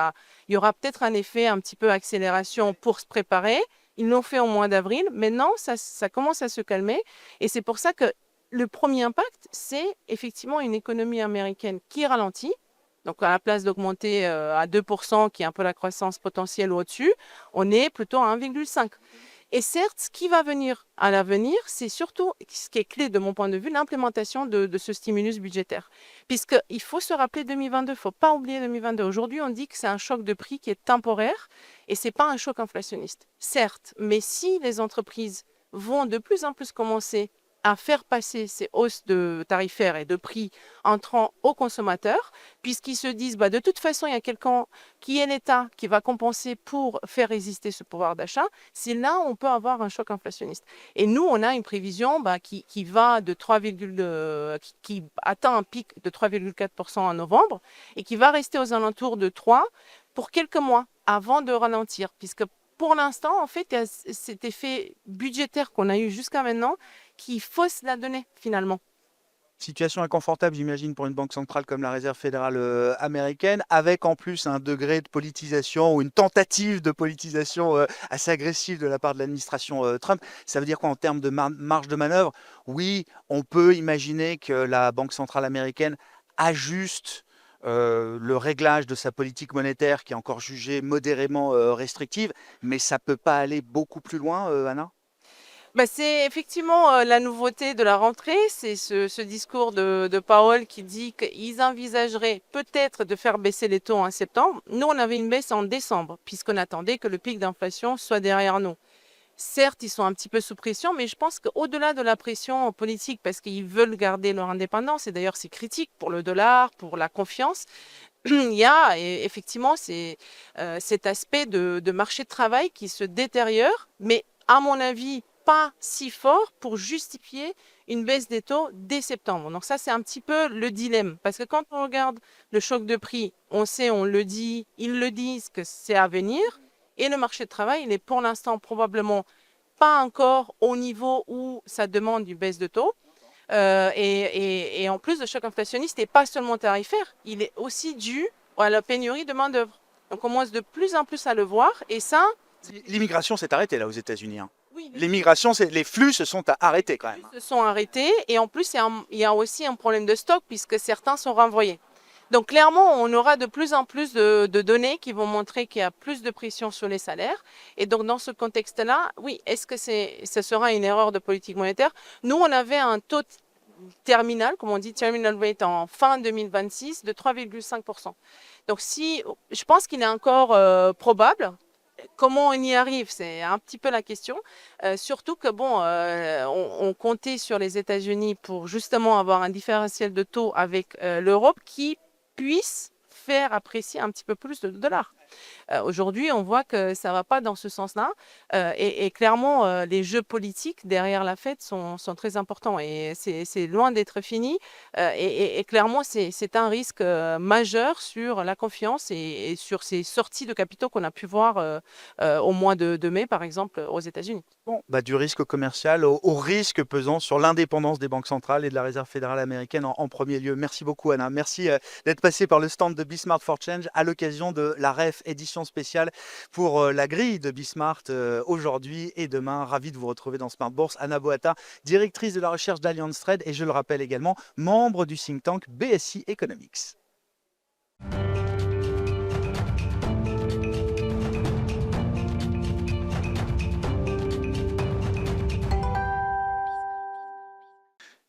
il y aura peut-être un effet un petit peu accélération pour se préparer. Ils l'ont fait au mois d'avril. Maintenant, ça commence à se calmer. Et c'est pour ça que le premier impact, c'est effectivement une économie américaine qui ralentit. Donc, à la place d'augmenter à 2%, qui est un peu la croissance potentielle au-dessus, on est plutôt à 1,5%. Et certes, ce qui va venir à l'avenir, c'est surtout, ce qui est clé de mon point de vue, l'implémentation de ce stimulus budgétaire. Puisqu'il faut se rappeler 2022, il ne faut pas oublier 2022. Aujourd'hui, on dit que c'est un choc de prix qui est temporaire et ce n'est pas un choc inflationniste. Certes, mais si les entreprises vont de plus en plus commencer à faire passer ces hausses tarifaires et de prix entrant aux consommateurs, puisqu'ils se disent, de toute façon, il y a quelqu'un qui est l'État qui va compenser pour faire résister ce pouvoir d'achat, c'est là où on peut avoir un choc inflationniste. Et nous, on a une prévision qui va de qui atteint un pic de 3,4% en novembre et qui va rester aux alentours de 3 pour quelques mois avant de ralentir, puisque pour l'instant, en fait, il y a cet effet budgétaire qu'on a eu jusqu'à maintenant qui fausse la donnée finalement. Situation inconfortable, j'imagine, pour une banque centrale comme la Réserve fédérale américaine, avec en plus un degré de politisation ou une tentative de politisation assez agressive de la part de l'administration Trump. Ça veut dire quoi en termes de marge de manœuvre? Oui, on peut imaginer que la Banque centrale américaine ajuste le réglage de sa politique monétaire qui est encore jugée modérément restrictive, mais ça ne peut pas aller beaucoup plus loin, Anna? C'est effectivement la nouveauté de la rentrée, c'est ce discours de Powell qui dit qu'ils envisageraient peut-être de faire baisser les taux en septembre. Nous, on avait une baisse en décembre, puisqu'on attendait que le pic d'inflation soit derrière nous. Certes, ils sont un petit peu sous pression, mais je pense qu'au-delà de la pression politique, parce qu'ils veulent garder leur indépendance, et d'ailleurs c'est critique pour le dollar, pour la confiance, il y a effectivement cet aspect de marché de travail qui se détériore, mais à mon avis, pas si fort pour justifier une baisse des taux dès septembre. Donc ça, c'est un petit peu le dilemme. Parce que quand on regarde le choc de prix, on sait, on le dit, ils le disent que c'est à venir. Et le marché de travail, il est pour l'instant probablement pas encore au niveau où ça demande une baisse de taux. Et en plus, le choc inflationniste n'est pas seulement tarifaire, il est aussi dû à la pénurie de main-d'œuvre. On commence de plus en plus à le voir. Et ça... L'immigration s'est arrêtée là aux États-Unis. Oui, L'immigration, les flux se sont arrêtés quand même. se sont arrêtés et en plus il y a aussi un problème de stock puisque certains sont renvoyés. Donc clairement, on aura de plus en plus de données qui vont montrer qu'il y a plus de pression sur les salaires. Et donc dans ce contexte-là, oui, est-ce que ce sera une erreur de politique monétaire? Nous, on avait un taux terminal, comme on dit, terminal rate en fin 2026 de 3,5%. Donc je pense qu'il est encore probable. Comment on y arrive, c'est un petit peu la question. Surtout que on comptait sur les États-Unis pour justement avoir un différentiel de taux avec l'Europe qui puisse faire apprécier un petit peu plus le dollar. Aujourd'hui, on voit que ça ne va pas dans ce sens-là. Et clairement, les jeux politiques derrière la Fed sont très importants. Et c'est loin d'être fini. Et clairement, c'est un risque majeur sur la confiance et sur ces sorties de capitaux qu'on a pu voir au mois de mai, par exemple, aux États-Unis. Bon, du risque commercial au risque pesant sur l'indépendance des banques centrales et de la Réserve fédérale américaine en premier lieu. Merci beaucoup, Anna. Merci d'être passé par le stand de Bismart for Change à l'occasion de la REF édition spéciale pour la grille de Bismart aujourd'hui et demain. Ravi de vous retrouver dans Smart Bourse. Anna Boata, directrice de la recherche d'Allianz Trade et je le rappelle également, membre du think tank BSI Economics.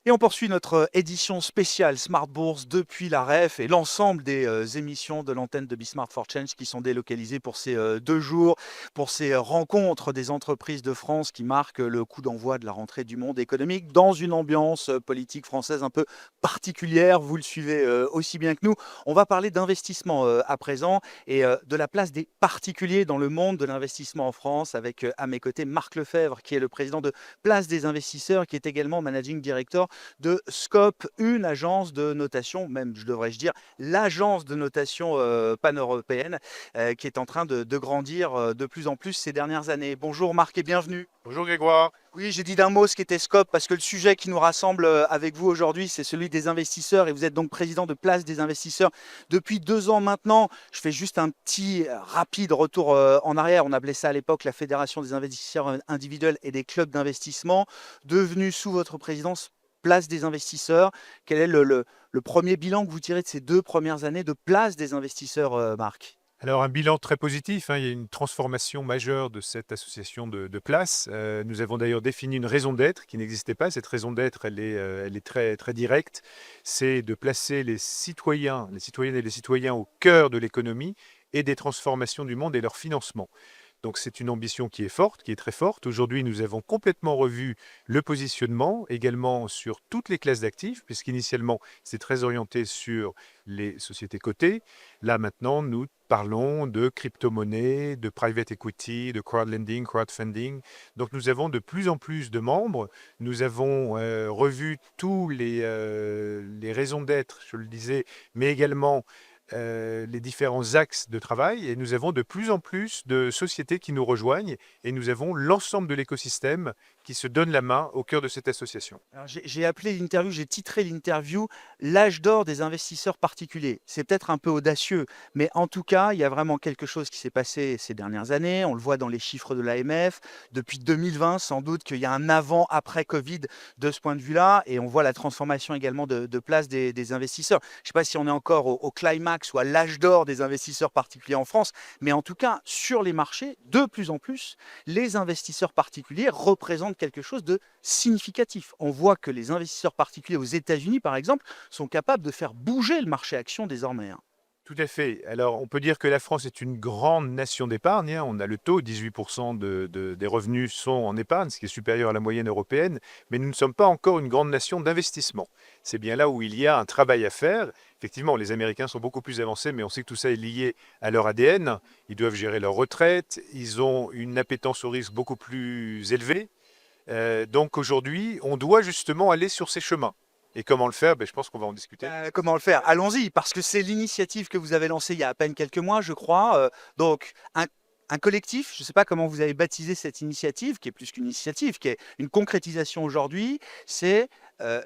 Et on poursuit notre édition spéciale Smart Bourse depuis la REF et l'ensemble des émissions de l'antenne de Bismart for Change qui sont délocalisées pour ces 2 jours, pour ces rencontres des entreprises de France qui marquent le coup d'envoi de la rentrée du monde économique dans une ambiance politique française un peu particulière. Vous le suivez aussi bien que nous. On va parler d'investissement à présent et de la place des particuliers dans le monde de l'investissement en France avec à mes côtés Marc Lefebvre qui est le président de Place des investisseurs qui est également managing director de Scope, une agence de notation, même devrais-je dire l'agence de notation pan-européenne qui est en train de grandir de plus en plus ces dernières années. Bonjour Marc et bienvenue. Bonjour Grégoire. Oui, j'ai dit d'un mot ce qu'était Scope parce que le sujet qui nous rassemble avec vous aujourd'hui, c'est celui des investisseurs et vous êtes donc président de Place des investisseurs depuis 2 ans maintenant. Je fais juste un petit rapide retour en arrière. On appelait ça à l'époque la Fédération des investisseurs individuels et des clubs d'investissement, devenu sous votre présidence Place des investisseurs. Quel est le premier bilan que vous tirez de ces 2 premières années de Place des investisseurs, Marc? Alors un bilan très positif, hein, il y a une transformation majeure de cette association de places. Nous avons d'ailleurs défini une raison d'être qui n'existait pas. Cette raison d'être, elle est très, très directe. C'est de placer les citoyennes et les citoyens au cœur de l'économie et des transformations du monde et leur financement. Donc c'est une ambition qui est forte, qui est très forte. Aujourd'hui, nous avons complètement revu le positionnement, également sur toutes les classes d'actifs, puisqu'initialement, c'est très orienté sur les sociétés cotées. Là, maintenant, nous parlons de crypto-monnaies, de private equity, de crowdlending, crowdfunding. Donc nous avons de plus en plus de membres. Nous avons revu tous les raisons d'être, je le disais, mais également les différents axes de travail et nous avons de plus en plus de sociétés qui nous rejoignent et nous avons l'ensemble de l'écosystème qui se donne la main au cœur de cette association. Alors, j'ai appelé l'interview, j'ai titré l'interview «L'âge d'or des investisseurs particuliers». C'est peut-être un peu audacieux, mais en tout cas, il y a vraiment quelque chose qui s'est passé ces dernières années. On le voit dans les chiffres de l'AMF. Depuis 2020, sans doute qu'il y a un avant-après Covid de ce point de vue-là, et on voit la transformation également de place des investisseurs. Je ne sais pas si on est encore au climax ou à l'âge d'or des investisseurs particuliers en France, mais en tout cas, sur les marchés, de plus en plus, les investisseurs particuliers représentent quelque chose de significatif. On voit que les investisseurs particuliers aux États-Unis, par exemple, sont capables de faire bouger le marché action désormais, hein. Tout à fait. Alors, on peut dire que la France est une grande nation d'épargne, hein. On a le taux, 18% des revenus sont en épargne, ce qui est supérieur à la moyenne européenne, mais nous ne sommes pas encore une grande nation d'investissement. C'est bien là où il y a un travail à faire. Effectivement, les Américains sont beaucoup plus avancés, mais on sait que tout ça est lié à leur ADN. Ils doivent gérer leur retraite, ils ont une appétence au risque beaucoup plus élevée. Donc aujourd'hui, on doit justement aller sur ces chemins. Et comment le faire? Je pense qu'on va en discuter. Comment le faire? Allons-y, parce que c'est l'initiative que vous avez lancée il y a à peine quelques mois, je crois. Donc, un collectif, je ne sais pas comment vous avez baptisé cette initiative, qui est plus qu'une initiative, qui est une concrétisation aujourd'hui, c'est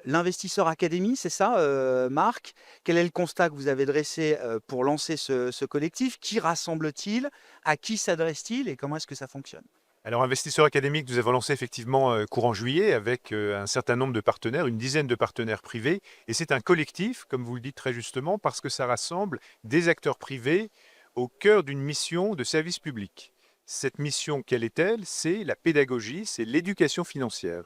l'Investisseur Academy, c'est ça, Marc? Quel est le constat que vous avez dressé pour lancer ce collectif? Qui rassemble-t-il? À qui s'adresse-t-il? Et comment est-ce que ça fonctionne? Alors, Investisseurs Académiques, nous avons lancé effectivement courant juillet avec un certain nombre de partenaires, une dizaine de partenaires privés. Et c'est un collectif, comme vous le dites très justement, parce que ça rassemble des acteurs privés au cœur d'une mission de service public. Cette mission, quelle est-elle? C'est la pédagogie, c'est l'éducation financière.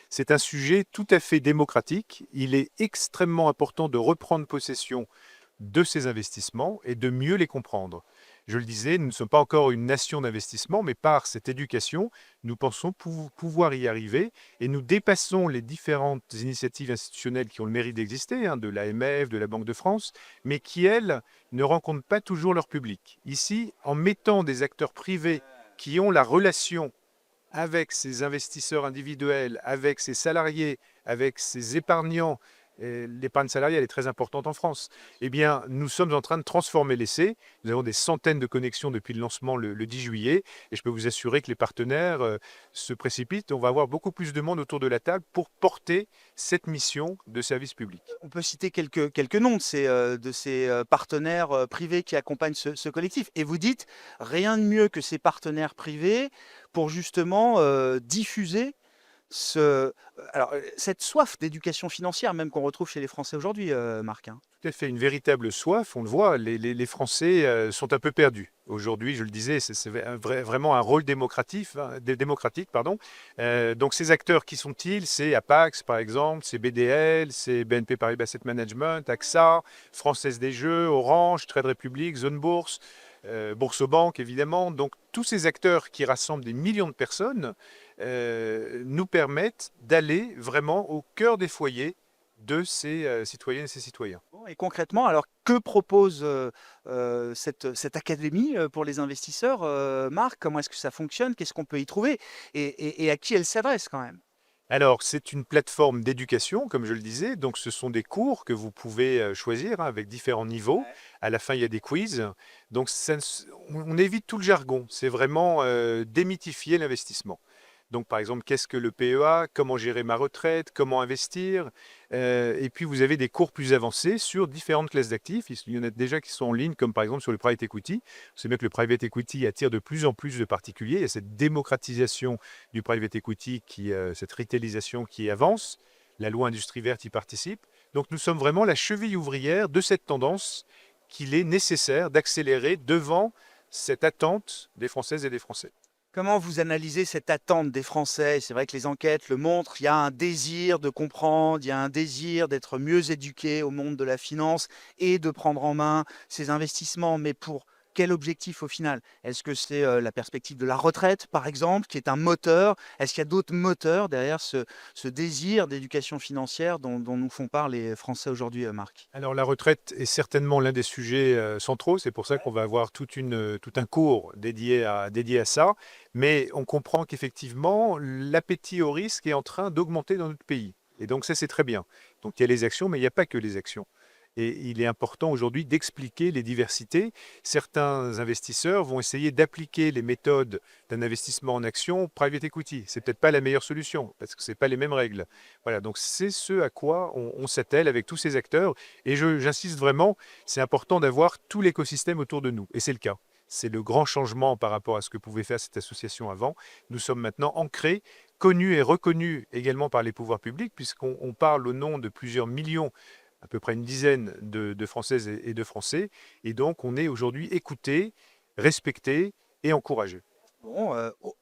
C'est un sujet tout à fait démocratique. Il est extrêmement important de reprendre possession de ces investissements et de mieux les comprendre. Je le disais, nous ne sommes pas encore une nation d'investissement, mais par cette éducation, nous pensons pouvoir y arriver et nous dépassons les différentes initiatives institutionnelles qui ont le mérite d'exister, hein, de l'AMF, de la Banque de France, mais qui, elles, ne rencontrent pas toujours leur public. Ici, en mettant des acteurs privés qui ont la relation avec ces investisseurs individuels, avec ces salariés, avec ces épargnants, l'épargne salariale elle est très importante en France. Eh bien, nous sommes en train de transformer l'essai. Nous avons des centaines de connexions depuis le lancement le 10 juillet. Et je peux vous assurer que les partenaires se précipitent. On va avoir beaucoup plus de monde autour de la table pour porter cette mission de service public. On peut citer quelques noms de ces partenaires privés qui accompagnent ce collectif. Et vous dites, rien de mieux que ces partenaires privés pour justement diffuser cette soif d'éducation financière, même qu'on retrouve chez les Français aujourd'hui, Marc, hein. Tout à fait, une véritable soif. On le voit, les Français sont un peu perdus. Aujourd'hui, je le disais, c'est vraiment un rôle démocratique. Pardon. Donc ces acteurs, qui sont-ils? C'est Apax, par exemple, c'est BDL, c'est BNP Paribas Asset Management, AXA, Française des Jeux, Orange, Trade Republic, Zone Bourse, Boursobank, évidemment. Donc tous ces acteurs qui rassemblent des millions de personnes nous permettent d'aller vraiment au cœur des foyers de ces citoyennes et ces citoyens. Bon, et concrètement, alors que propose cette académie pour les investisseurs, Marc? Comment est-ce que ça fonctionne? Qu'est-ce qu'on peut y trouver? Et à qui elle s'adresse quand même? Alors, c'est une plateforme d'éducation, comme je le disais. Donc, ce sont des cours que vous pouvez choisir, hein, avec différents niveaux. Ouais. À la fin, il y a des quiz. Donc, on évite tout le jargon. C'est vraiment démythifier l'investissement. Donc, par exemple, qu'est-ce que le PEA? Comment gérer ma retraite? Comment investir? Et puis, vous avez des cours plus avancés sur différentes classes d'actifs. Il y en a déjà qui sont en ligne, comme par exemple sur le private equity. Vous savez bien que le private equity attire de plus en plus de particuliers. Il y a cette démocratisation du private equity, cette retailisation qui avance. La loi Industrie verte y participe. Donc, nous sommes vraiment la cheville ouvrière de cette tendance qu'il est nécessaire d'accélérer devant cette attente des Françaises et des Français. Comment vous analysez cette attente des Français? C'est vrai que les enquêtes le montrent, il y a un désir de comprendre, il y a un désir d'être mieux éduqué au monde de la finance et de prendre en main ces investissements. Mais pour quel objectif au final? Est-ce que c'est la perspective de la retraite, par exemple, qui est un moteur? Est-ce qu'il y a d'autres moteurs derrière ce désir d'éducation financière dont nous font part les Français aujourd'hui, Marc? Alors la retraite est certainement l'un des sujets centraux, c'est pour ça qu'on va avoir tout un cours dédié à ça, mais on comprend qu'effectivement l'appétit au risque est en train d'augmenter dans notre pays. Et donc ça c'est très bien. Donc il y a les actions, mais il n'y a pas que les actions. Et il est important aujourd'hui d'expliquer les diversités. Certains investisseurs vont essayer d'appliquer les méthodes d'un investissement en action private equity. C'est peut-être pas la meilleure solution parce que c'est pas les mêmes règles. Voilà, donc c'est ce à quoi on s'attelle avec tous ces acteurs. Et j'insiste vraiment, c'est important d'avoir tout l'écosystème autour de nous. Et c'est le cas. C'est le grand changement par rapport à ce que pouvait faire cette association avant. Nous sommes maintenant ancrés, connus et reconnus également par les pouvoirs publics, puisqu'on parle au nom de plusieurs millions, à peu près une dizaine de Françaises et de Français. Et donc, on est aujourd'hui écouté, respecté et encouragé. Bon,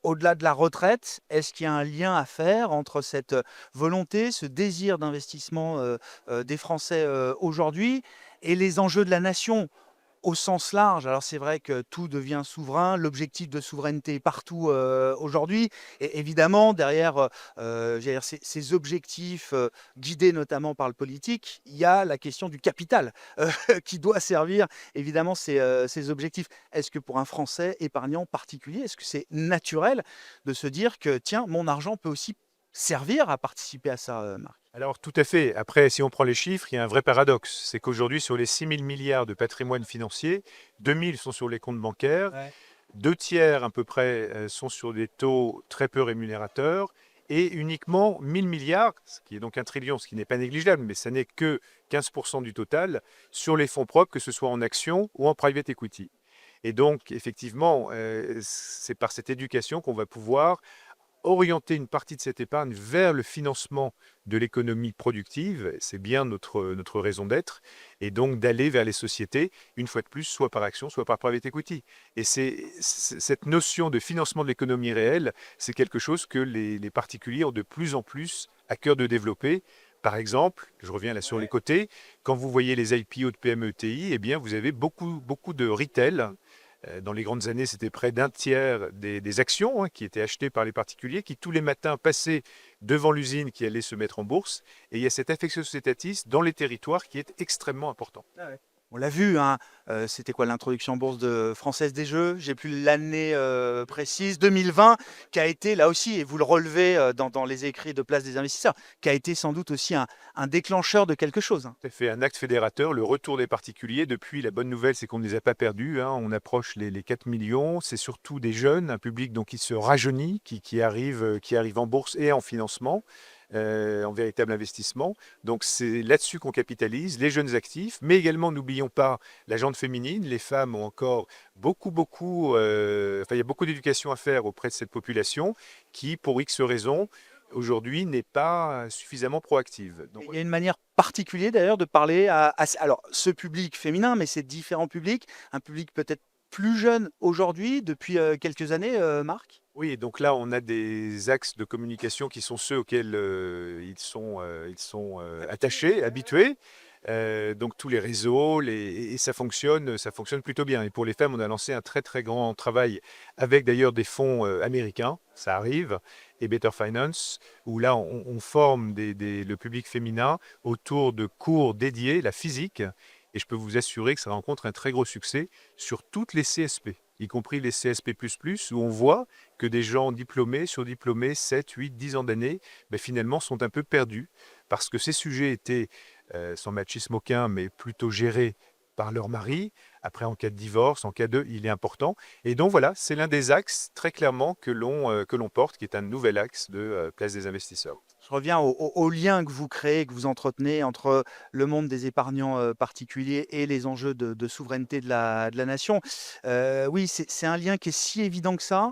au-delà de la retraite, est-ce qu'il y a un lien à faire entre cette volonté, ce désir d'investissement des Français aujourd'hui et les enjeux de la nation au sens large? Alors c'est vrai que tout devient souverain, l'objectif de souveraineté est partout aujourd'hui. Et évidemment, derrière, j'allais dire, ces objectifs guidés notamment par le politique, il y a la question du capital qui doit servir évidemment ces objectifs. Est-ce que pour un Français épargnant particulier, est-ce que c'est naturel de se dire que tiens, mon argent peut aussi servir à participer à ça, Marc? Alors tout à fait. Après, si on prend les chiffres, il y a un vrai paradoxe. C'est qu'aujourd'hui, sur les 6 000 milliards de patrimoine financier, 2 000 sont sur les comptes bancaires, Ouais. 2 tiers à peu près sont sur des taux très peu rémunérateurs, et uniquement 1 000 milliards, ce qui est donc 1 trillion, ce qui n'est pas négligeable, mais ça n'est que 15% du total, sur les fonds propres, que ce soit en actions ou en private equity. Et donc, effectivement, c'est par cette éducation qu'on va pouvoir orienter une partie de cette épargne vers le financement de l'économie productive, c'est bien notre raison d'être, et donc d'aller vers les sociétés, une fois de plus, soit par action, soit par private equity. Et cette notion de financement de l'économie réelle, c'est quelque chose que les particuliers ont de plus en plus à cœur de développer. Par exemple, je reviens là sur les côtés, quand vous voyez les IPO de PME ETI, eh bien vous avez beaucoup de retail. Dans les grandes années, c'était près d'un tiers des actions qui étaient achetées par les particuliers, qui tous les matins passaient devant l'usine qui allait se mettre en bourse. Et il y a cette affection sociétatis dans les territoires qui est extrêmement important. On l'a vu, hein, c'était quoi l'introduction en bourse de Française des Jeux? J'ai plus l'année précise, 2020, qui a été là aussi, et vous le relevez dans les écrits de Place des investisseurs, qui a été sans doute aussi un déclencheur de quelque chose, hein. Ça fait un acte fédérateur, le retour des particuliers. Depuis, la bonne nouvelle, c'est qu'on ne les a pas perdus, hein. On approche les 4 millions. C'est surtout des jeunes, un public donc, qui se rajeunit, qui arrive en bourse et en financement. En véritable investissement. Donc c'est là-dessus qu'on capitalise, les jeunes actifs, mais également n'oublions pas la gente féminine. Les femmes ont encore il y a beaucoup d'éducation à faire auprès de cette population qui, pour X raisons, aujourd'hui n'est pas suffisamment proactive. Donc, Il y a une manière particulière d'ailleurs de parler alors, ce public féminin, mais c'est différents publics, un public peut-être plus jeune aujourd'hui, depuis quelques années, Marc? oui, et donc là, on a des axes de communication qui sont ceux auxquels ils sont attachés, habitués. Donc tous les réseaux, et ça fonctionne plutôt bien. Et pour les femmes, on a lancé un très très grand travail avec d'ailleurs des fonds américains, ça arrive, et Better Finance, où là on forme le public féminin autour de cours dédiés, la physique, et je peux vous assurer que ça rencontre un très gros succès sur toutes les CSP, y compris les CSP++, où on voit que des gens diplômés, surdiplômés, 7, 8, 10 ans d'années, finalement sont un peu perdus, parce que ces sujets étaient, sans machisme aucun, mais plutôt gérés par leur mari. Après, en cas de divorce, en cas il est important. Et donc voilà, c'est l'un des axes très clairement que l'on porte, qui est un nouvel axe de Place des investisseurs. Je reviens au lien que vous créez, que vous entretenez entre le monde des épargnants particuliers et les enjeux de souveraineté de la nation. Oui, c'est un lien qui est si évident que ça.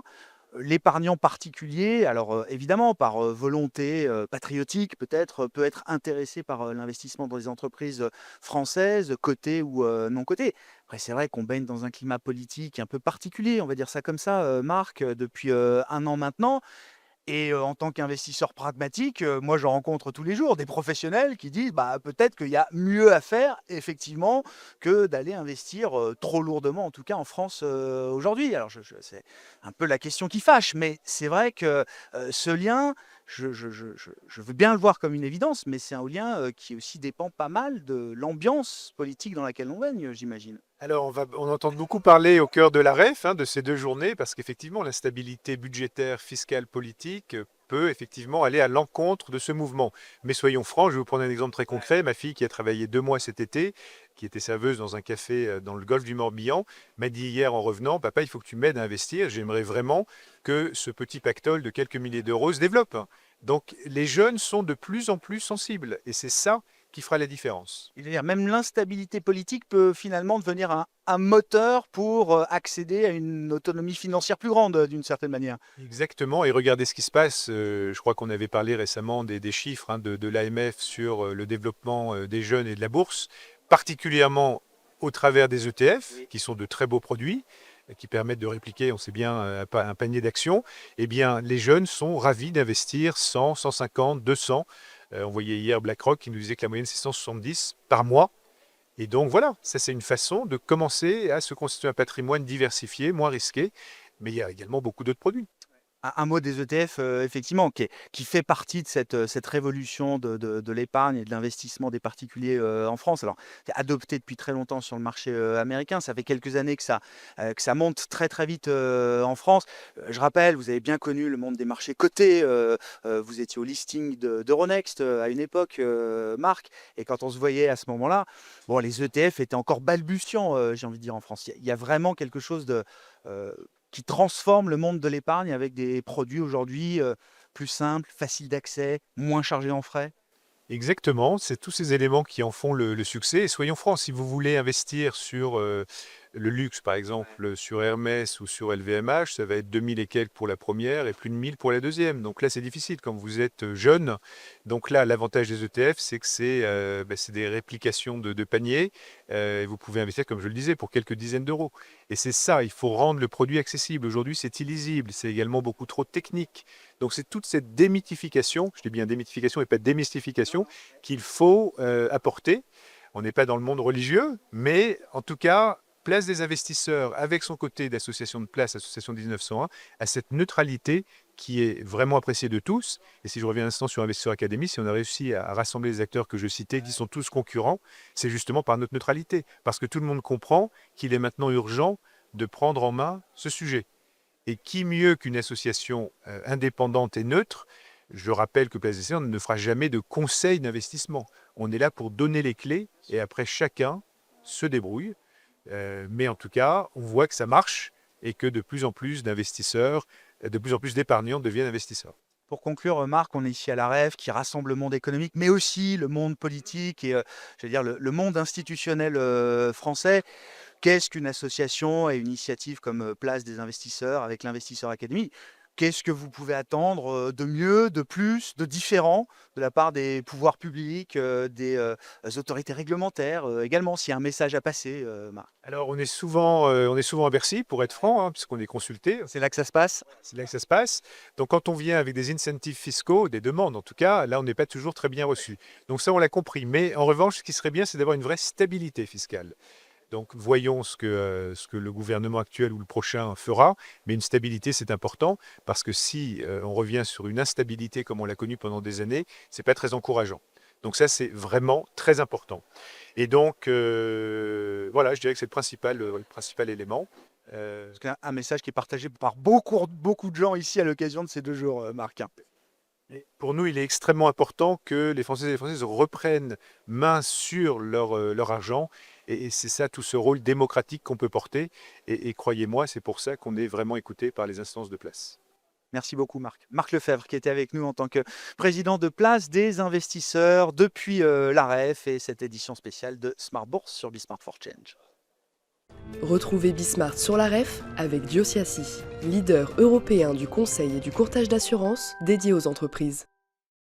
l'épargnant particulier, alors évidemment par volonté patriotique peut-être, peut être intéressé par l'investissement dans les entreprises françaises, cotées ou non cotées. Après, c'est vrai qu'on baigne dans un climat politique un peu particulier, on va dire ça comme ça, Marc, depuis 1 an maintenant. Et en tant qu'investisseur pragmatique, moi, j'en rencontre tous les jours des professionnels qui disent: «Bah, peut-être qu'il y a mieux à faire effectivement que d'aller investir, trop lourdement, en tout cas en France, aujourd'hui». Alors je c'est un peu la question qui fâche, mais c'est vrai que, ce lien, je veux bien le voir comme une évidence, mais c'est un lien, qui aussi dépend pas mal de l'ambiance politique dans laquelle on baigne, j'imagine. Alors, on entend beaucoup parler au cœur de la REF, de ces 2 journées, parce qu'effectivement, l'instabilité budgétaire, fiscale, politique peut effectivement aller à l'encontre de ce mouvement. Mais soyons francs, je vais vous prendre un exemple très concret. Ma fille qui a travaillé 2 mois cet été, qui était serveuse dans un café dans le golfe du Morbihan, m'a dit hier en revenant: «Papa, il faut que tu m'aides à investir. J'aimerais vraiment que ce petit pactole de quelques milliers d'euros se développe». Donc, les jeunes sont de plus en plus sensibles et c'est ça qui fera la différence. C'est-à-dire même l'instabilité politique peut finalement devenir un moteur pour accéder à une autonomie financière plus grande, d'une certaine manière. Exactement, et regardez ce qui se passe. Je crois qu'on avait parlé récemment des chiffres de l'AMF sur le développement des jeunes et de la bourse, particulièrement au travers des ETF, qui sont de très beaux produits, qui permettent de répliquer, on sait bien, un panier d'actions. Eh bien, les jeunes sont ravis d'investir 100, 150, 200. On voyait hier BlackRock qui nous disait que la moyenne c'est 170 par mois. Et donc voilà, ça c'est une façon de commencer à se constituer un patrimoine diversifié, moins risqué, mais il y a également beaucoup d'autres produits. Un mot des ETF, effectivement, qui fait partie de cette révolution de l'épargne et de l'investissement des particuliers, en France. Alors, c'est adopté depuis très longtemps sur le marché, américain. Ça fait quelques années que ça monte très, très vite, en France. Je rappelle, vous avez bien connu le monde des marchés cotés, vous étiez au listing d'Euronext, à une époque, Marc, et quand on se voyait à ce moment-là, bon, les ETF étaient encore balbutiants, j'ai envie de dire en France. Il y a vraiment quelque chose heu qui transforme le monde de l'épargne avec des produits aujourd'hui, plus simples, faciles d'accès, moins chargés en frais? Exactement, c'est tous ces éléments qui en font le succès. Et soyons francs, si vous voulez investir sur le luxe, par exemple, sur Hermès ou sur LVMH, ça va être 2000 et quelques pour la première et plus de 1000 pour la deuxième. Donc là, c'est difficile quand vous êtes jeune. Donc là, l'avantage des ETF, c'est que c'est des réplications de paniers. Et vous pouvez investir, comme je le disais, pour quelques dizaines d'euros. Et c'est ça, il faut rendre le produit accessible. Aujourd'hui, c'est illisible, c'est également beaucoup trop technique. Donc c'est toute cette démythification, je dis bien démythification et pas démystification, qu'il faut apporter. On n'est pas dans le monde religieux, mais en tout cas, place des investisseurs avec son côté d'association de place, association 1901, à cette neutralité qui est vraiment appréciée de tous. Et si je reviens un instant sur Investisseur Academy, si on a réussi à rassembler les acteurs que je citais, qui sont tous concurrents, c'est justement par notre neutralité. Parce que tout le monde comprend qu'il est maintenant urgent de prendre en main ce sujet. Et qui mieux qu'une association indépendante et neutre? Je rappelle que Place des Seigneurs ne fera jamais de conseil d'investissement. On est là pour donner les clés et après chacun se débrouille. Mais en tout cas, on voit que ça marche et que de plus en plus d'investisseurs, de plus en plus d'épargnants deviennent investisseurs. Pour conclure, Marc, on est ici à la REF qui rassemble le monde économique, mais aussi le monde politique et j'allais dire le monde institutionnel, français. Qu'est-ce qu'une association et une initiative comme, Place des investisseurs avec l'Investisseur Academy? Qu'est-ce que vous pouvez attendre, de mieux, de plus, de différent de la part des pouvoirs publics, des autorités réglementaires, également, s'il y a un message à passer, Marc? Alors on est souvent à Bercy, pour être franc, puisqu'on est consulté. C'est là que ça se passe? C'est là que ça se passe. Donc quand on vient avec des incentives fiscaux, des demandes en tout cas, là on n'est pas toujours très bien reçu. Donc ça on l'a compris. Mais en revanche, ce qui serait bien, c'est d'avoir une vraie stabilité fiscale. Donc voyons ce que le gouvernement actuel ou le prochain fera, mais une stabilité c'est important parce que si on revient sur une instabilité comme on l'a connue pendant des années, c'est pas très encourageant. Donc ça c'est vraiment très important. Et donc voilà, je dirais que c'est le principal élément. Parce qu'un message qui est partagé par beaucoup, beaucoup de gens ici à l'occasion de ces 2 jours, Marc, hein. Et pour nous, il est extrêmement important que les Françaises et les Françaises reprennent main sur leur argent. Et c'est ça, tout ce rôle démocratique qu'on peut porter. Et croyez-moi, c'est pour ça qu'on est vraiment écouté par les instances de place. Merci beaucoup Marc. Marc Lefebvre qui était avec nous en tant que président de Place des investisseurs depuis, la REF et cette édition spéciale de Smart Bourse sur Be Smart for Change. Retrouvez Bismart sur la REF avec Diosiassi, leader européen du conseil et du courtage d'assurance dédié aux entreprises.